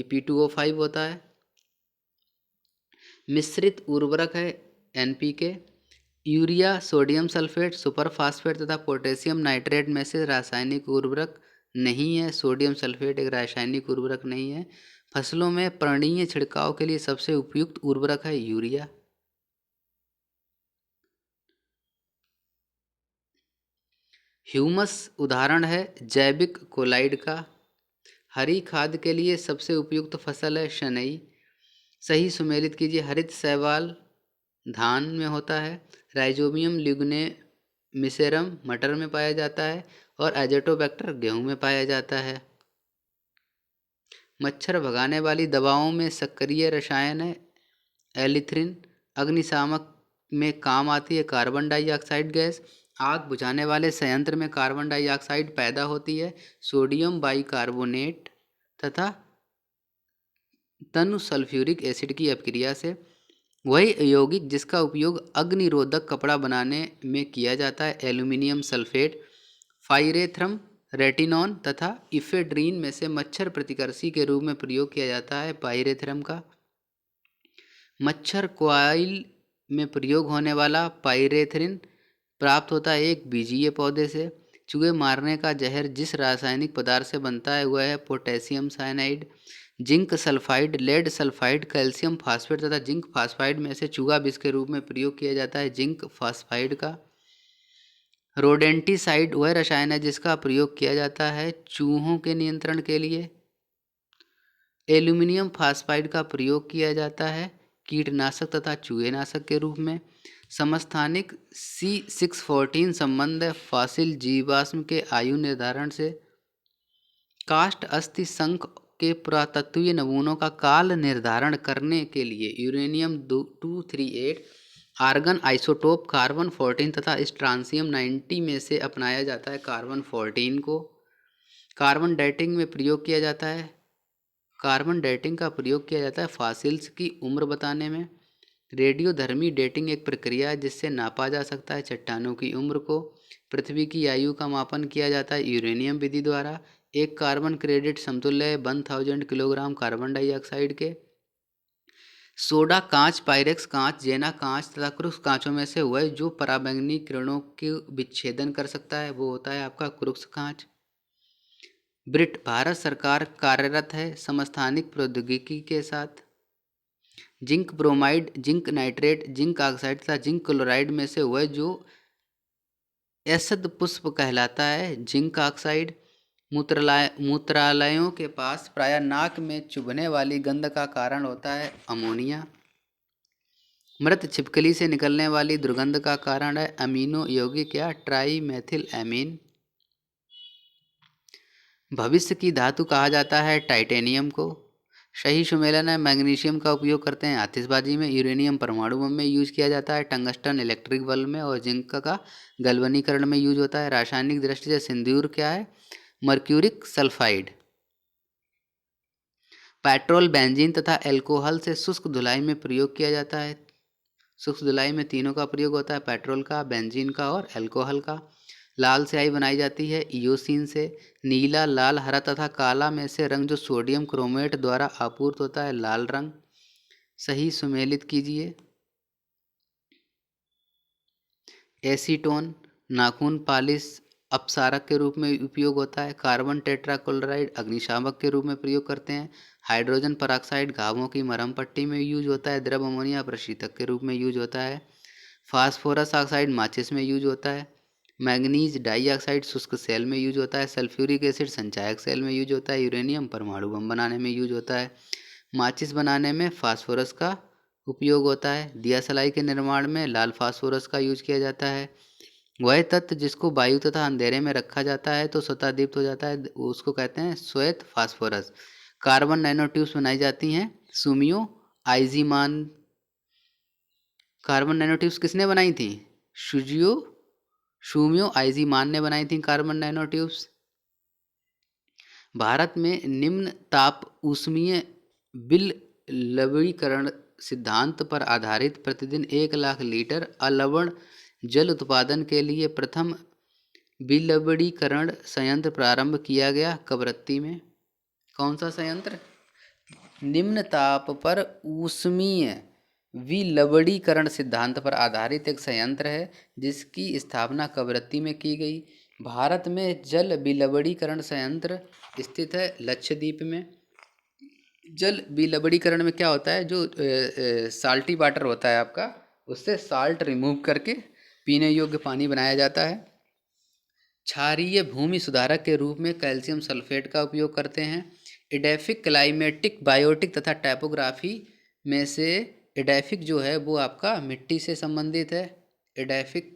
P2O5 होता है। मिश्रित उर्वरक है NPK. Urea, sodium sulphate, super phosphate तथा पोटेशियम नाइट्रेट में से रासायनिक उर्वरक नहीं है। सोडियम सल्फेट एक रासायनिक उर्वरक नहीं है। फसलों में पर्णीय छिड़काव के लिए सबसे उपयुक्त उर्वरक है यूरिया। ह्यूमस उदाहरण है जैविक कोलाइड का। हरी खाद के लिए सबसे उपयुक्त फसल है शनई। सही सुमेलित कीजिए। हरित शैवाल धान में होता है। राइजोबियम लिग्नेमिसेरम मटर में पाया जाता है और एजोटोबैक्टर गेहूं में पाया जाता है। मच्छर भगाने वाली दवाओं में सक्रिय रसायन है एलिथ्रिन। अग्निशामक में काम आती है कार्बन डाइऑक्साइड गैस। आग बुझाने वाले संयंत्र में कार्बन डाइऑक्साइड पैदा होती है सोडियम बाइकार्बोनेट तथा तनु सल्फ्यूरिक एसिड की अपक्रिया से। वही यौगिक जिसका उपयोग अग्निरोधक कपड़ा बनाने में किया जाता है एल्यूमिनियम सल्फेट। पाइरेथ्रम, रेटिनॉन तथा इफेड्रीन में से मच्छर प्रतिकर्षी के रूप में प्रयोग किया जाता है पाइरेथ्रम का। मच्छर कॉइल में प्रयोग होने वाला पाइरेथ्रिन प्राप्त होता है एक बीजीय पौधे से। चूहे मारने का जहर जिस रासायनिक पदार्थ से बनता है वह है potassium cyanide. Zinc sulphide, lead sulphide, calcium phosphate तथा जिंक फास्फाइड में से चूहा विष के रूप में प्रयोग किया जाता है जिंक फास्फाइड का। रोडेंटिसाइड वह रसायन है जिसका प्रयोग किया जाता है चूहों के नियंत्रण के लिए। एल्यूमिनियम फास्फाइड का प्रयोग किया जाता है कीटनाशक तथा चूहेनाशक के रूप में। समस्थानिक C614 संबंध है फॉसिल जीवाश्म के आयु निर्धारण से। काष्ठ अस्थि शंख के पुरातत्वीय नमूनों का काल निर्धारण करने के लिए यूरेनियम 238, आर्गन आइसोटोप कार्बन 14 तथा स्ट्रांसियम 90 में से अपनाया जाता है कार्बन 14 को। कार्बन डेटिंग में प्रयोग किया जाता है। कार्बन डेटिंग का प्रयोग किया जाता है फॉसिल्स की उम्र बताने में। रेडियोधर्मी डेटिंग एक प्रक्रिया है जिससे नापा जा सकता है चट्टानों की उम्र को। पृथ्वी की आयु का मापन किया जाता है यूरेनियम विधि द्वारा। एक कार्बन क्रेडिट समतुल्य है 1000 किलोग्राम कार्बन डाइऑक्साइड के। सोडा कांच, पायरेक्स कांच, जेना कांच तथा क्रुक्स कांचों में से वह जो पराबैंगनी किरणों के विच्छेदन कर सकता है वो होता है आपका क्रुक्स कांच। ब्रिट भारत सरकार कार्यरत है समस्थानिक प्रौद्योगिकी के साथ। Zinc bromide, zinc nitrate, zinc oxide तथा जिंक क्लोराइड में से वह जो एसद पुष्प कहलाता है जिंक ऑक्साइड। मूत्रालयों के पास प्रायः नाक में चुभने वाली गंध का कारण होता है अमोनिया। मृत छिपकली से निकलने वाली दुर्गंध का कारण है अमीनो यौगिक या ट्राईमेथिल एमीन। भविष्य की धातु कहा जाता है टाइटेनियम को। सही सुमेलन है मैग्नीशियम का उपयोग करते हैं आतिशबाजी में। यूरेनियम परमाणु बम में यूज किया जाता है। टंगस्टन इलेक्ट्रिक बल्ब में और जिंक का गलवनीकरण में यूज होता है। रासायनिक दृष्टि से सिंदूर क्या है? Mercuric sulphide. पेट्रोल, बेंजीन तथा एल्कोहल से शुष्क धुलाई में प्रयोग किया जाता है। शुष्क धुलाई में तीनों का प्रयोग होता है पेट्रोल का, बेंजीन का और एल्कोहल का। लाल स्याही बनाई जाती है इयोसिन से। नीला, लाल, हरा तथा काला में से रंग जो सोडियम क्रोमेट द्वारा आपूर्त होता है लाल रंग। सही सुमेलित कीजिए। एसीटोन नाखून पालिश अपसारक के रूप में उपयोग होता है। कार्बन टेट्राक्लोराइड अग्निशामक के रूप में प्रयोग करते हैं। हाइड्रोजन परऑक्साइड घावों की मरहम पट्टी में यूज होता है। द्रव अमोनिया प्रशीतक के रूप में यूज होता है। फास्फोरस ऑक्साइड माचिस में यूज होता है। मैग्नीज डाइऑक्साइड शुष्क सेल में यूज होता है। सल्फ्यूरिक एसिड संचायक सेल में यूज होता है। यूरेनियम परमाणु बम बनाने में यूज होता है। माचिस बनाने में फास्फोरस का उपयोग होता है। दिया सलाई के निर्माण में लाल फास्फोरस का यूज किया जाता है। वह तत्व जिसको वायु तथा अंधेरे में रखा जाता है तो स्वतः दीप्त हो जाता है उसको कहते हैं श्वेत फास्फोरस। कार्बन नैनो ट्यूब्स बनाई जाती हैं सुमियो आइजीमान। कार्बन नैनो ट्यूब्स किसने बनाई थी? सुजियो शूमियो आईजी मान ने बनाई थी कार्बन नैनो ट्यूब्स। भारत में निम्न ताप ऊष्मीय बिल लवणीकरण सिद्धांत पर आधारित प्रतिदिन 1 लाख लीटर अलवण जल उत्पादन के लिए प्रथम विलवणीकरण संयंत्र प्रारंभ किया गया। कवरत्ती में। कौन सा संयंत्र? निम्न ताप पर ऊष्मीय विलवणीकरण सिद्धांत पर आधारित एक संयंत्र है जिसकी स्थापना कवरत्ती में की गई। भारत में जल विलवणीकरण संयंत्र स्थित है लक्षद्वीप में। जल विलवणीकरण में क्या होता है, जो साल्टी वाटर होता है आपका, उससे साल्ट रिमूव करके पीने योग्य पानी बनाया जाता है। क्षारीय भूमि सुधारक के रूप में कैल्शियम सल्फेट का उपयोग करते हैं। एडेफिक क्लाइमेटिक बायोटिक तथा टाइपोग्राफी में से एडेफिक जो है वो आपका मिट्टी से संबंधित है। एडेफिक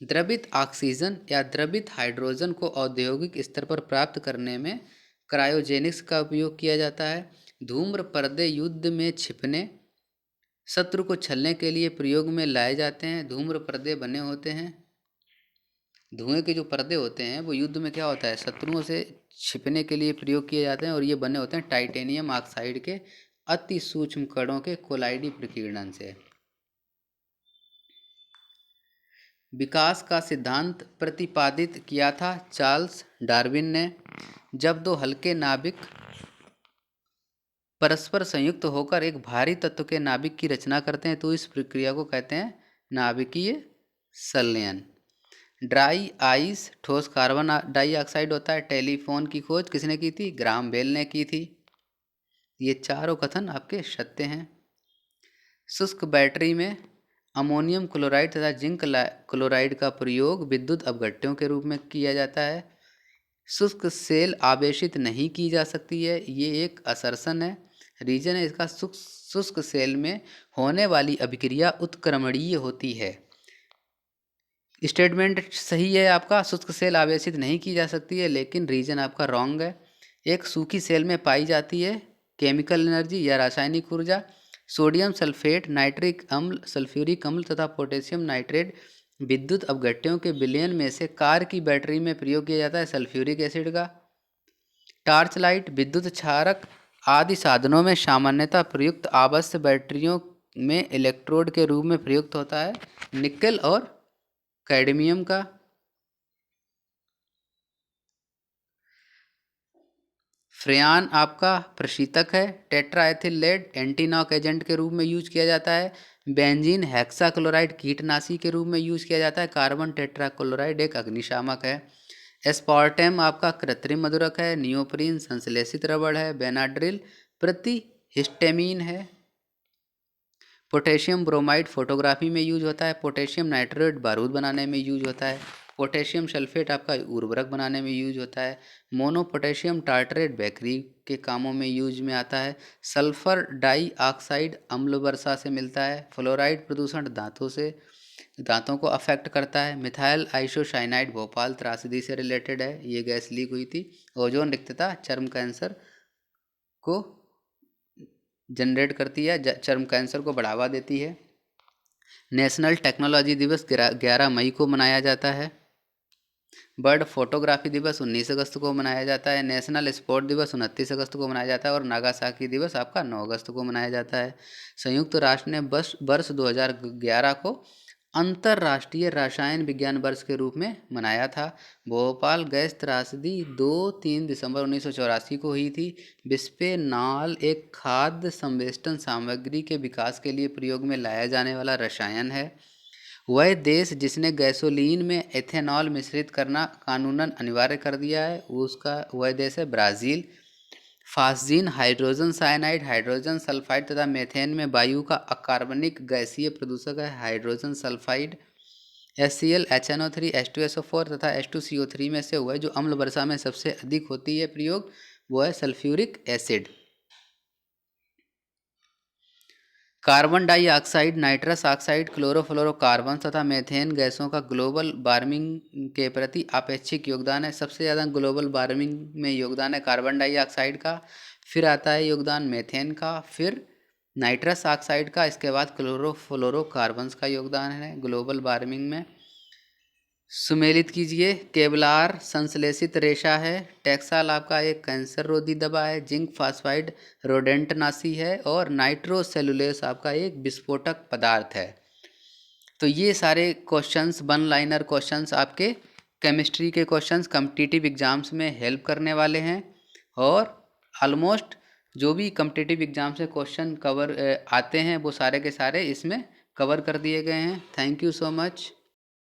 द्रवित ऑक्सीजन या द्रवित हाइड्रोजन को औद्योगिक स्तर पर प्राप्त करने में क्रायोजेनिक्स का उपयोग किया जाता है। धूम्र पर्दे युद्ध में छिपने, शत्रु को छलने के लिए प्रयोग में लाए जाते हैं। धूम्र पर्दे बने होते हैं, धुएं के जो पर्दे होते हैं वो युद्ध में क्या होता है, शत्रुओं से छिपने के लिए प्रयोग किए जाते हैं और ये बने होते हैं टाइटेनियम ऑक्साइड के अति सूक्ष्म कणों के कोलाइडी प्रकीर्णन से। विकास का सिद्धांत प्रतिपादित किया था चार्ल्स डार्विन ने। जब दो हल्के नाभिक परस्पर संयुक्त होकर एक भारी तत्व के नाभिक की रचना करते हैं तो इस प्रक्रिया को कहते हैं नाभिकीय संलयन। ड्राई आइस ठोस कार्बन डाइऑक्साइड होता है। टेलीफोन की खोज किसने की थी? ग्राहम बेल ने की थी। ये चारों कथन आपके सत्य हैं। शुष्क बैटरी में अमोनियम क्लोराइड तथा जिंक क्लोराइड का प्रयोग विद्युत अपघट्यों के रूप में किया जाता है। शुष्क सेल आवेशित नहीं की जा सकती है, ये एक असर्सन है। रीजन है इसका, शुष्क सेल में होने वाली अभिक्रिया उत्क्रमणीय होती है। स्टेटमेंट सही है आपका, शुष्क सेल आवेशित नहीं की जा सकती है, लेकिन रीजन आपका रॉन्ग है। एक सूखी सेल में पाई जाती है केमिकल एनर्जी या रासायनिक ऊर्जा। सोडियम सल्फेट, नाइट्रिक अम्ल, सल्फ्यूरिक अम्ल तथा पोटेशियम नाइट्रेट विद्युत अपघट्यों के विलयन में से कार की बैटरी में प्रयोग किया जाता है सल्फ्यूरिक एसिड का। टॉर्च लाइट, विद्युत क्षारक आदि साधनों में सामान्यतः प्रयुक्त आवर्त बैटरियों में इलेक्ट्रोड के रूप में प्रयुक्त होता है निकेल और कैडमियम का। फ्रेयान आपका प्रशीतक है। Tetraethyl lead anti knock agent के रूप में यूज किया जाता है। बेंजीन हेक्साक्लोराइड कीटनाशी के रूप में यूज किया जाता है। कार्बन टेट्राक्लोराइड एक अग्निशामक है। एस्पार्टेम आपका कृत्रिम मधुरक है। नियोप्रीन संश्लेषित रबड़ है। बेनाड्रिल प्रतिहिस्टेमीन है। पोटेशियम ब्रोमाइड फोटोग्राफी में यूज होता है। पोटेशियम नाइट्रेट बारूद बनाने में यूज होता है। पोटेशियम सल्फेट आपका उर्वरक बनाने में यूज होता है। मोनो पोटेशियम टार्टरेट बेकरी के कामों में यूज में आता है। सल्फर डाइऑक्साइड अम्ल वर्षा से मिलता है। फ्लोराइड प्रदूषण दांतों को अफेक्ट करता है। मिथाइल आइसोसाइनाइड भोपाल त्रासदी से रिलेटेड है, ये गैस लीक हुई थी। ओजोन रिक्तता चर्म कैंसर को जनरेट करती है, चर्म कैंसर को बढ़ावा देती है। नेशनल टेक्नोलॉजी दिवस 11 मई को मनाया जाता है। बर्ड फोटोग्राफी दिवस 19 अगस्त को मनाया जाता है। नेशनल स्पोर्ट दिवस 29 अगस्त को मनाया जाता है और नागासाकी दिवस आपका 9 अगस्त को मनाया जाता है। संयुक्त राष्ट्र ने वर्ष 2011 को अंतर्राष्ट्रीय रसायन विज्ञान वर्ष के रूप में मनाया था। भोपाल गैस त्रासदी 2-3 दिसंबर 1984 को हुई थी। बिस्फेनॉल एक खाद्य संवेष्टन सामग्री के विकास के लिए प्रयोग में लाया जाने वाला रसायन है। वह देश जिसने गैसोलीन में एथेनॉल मिश्रित करना कानूनन अनिवार्य कर दिया है वह देश है Brazil. Phosgene hydrogen cyanide, hydrogen sulphide तथा मेथेन में वायु का अकार्बनिक गैसीय प्रदूषक है। Hydrogen sulphide HCl, HNO3, H2SO4 तथा H2CO3 में से वह जो अम्ल वर्षा में सबसे अधिक होती है प्रयोग, वो है sulphuric acid. Carbon dioxide, nitrous oxide, chlorofluorocarbon तथा मेथेन गैसों का ग्लोबल वार्मिंग के प्रति आपेक्षिक योगदान है। सबसे ज़्यादा ग्लोबल वार्मिंग में योगदान है कार्बन डाइऑक्साइड का, फिर आता है योगदान मेथेन का, फिर नाइट्रस ऑक्साइड का, इसके बाद क्लोरोफ्लोरोकार्बन्स का योगदान है ग्लोबल वार्मिंग में। सुमेलित कीजिए। केवलार संश्लेषित रेशा है। टैक्साल आपका एक कैंसर रोधी दवा है। जिंक फास्फाइड रोडेंटनाशी है। और नाइट्रोसेलुलोस आपका एक विस्फोटक पदार्थ है। तो ये सारे क्वेश्चंस वन लाइनर क्वेश्चंस आपके केमिस्ट्री के क्वेश्चंस कॉम्पिटिटिव एग्जाम्स में हेल्प करने वाले हैं। और ऑलमोस्ट जो भी कॉम्पिटिटिव एग्जाम से क्वेश्चन कवर आते हैं वो सारे के सारे इसमें कवर कर दिए गए हैं। Thank you so much.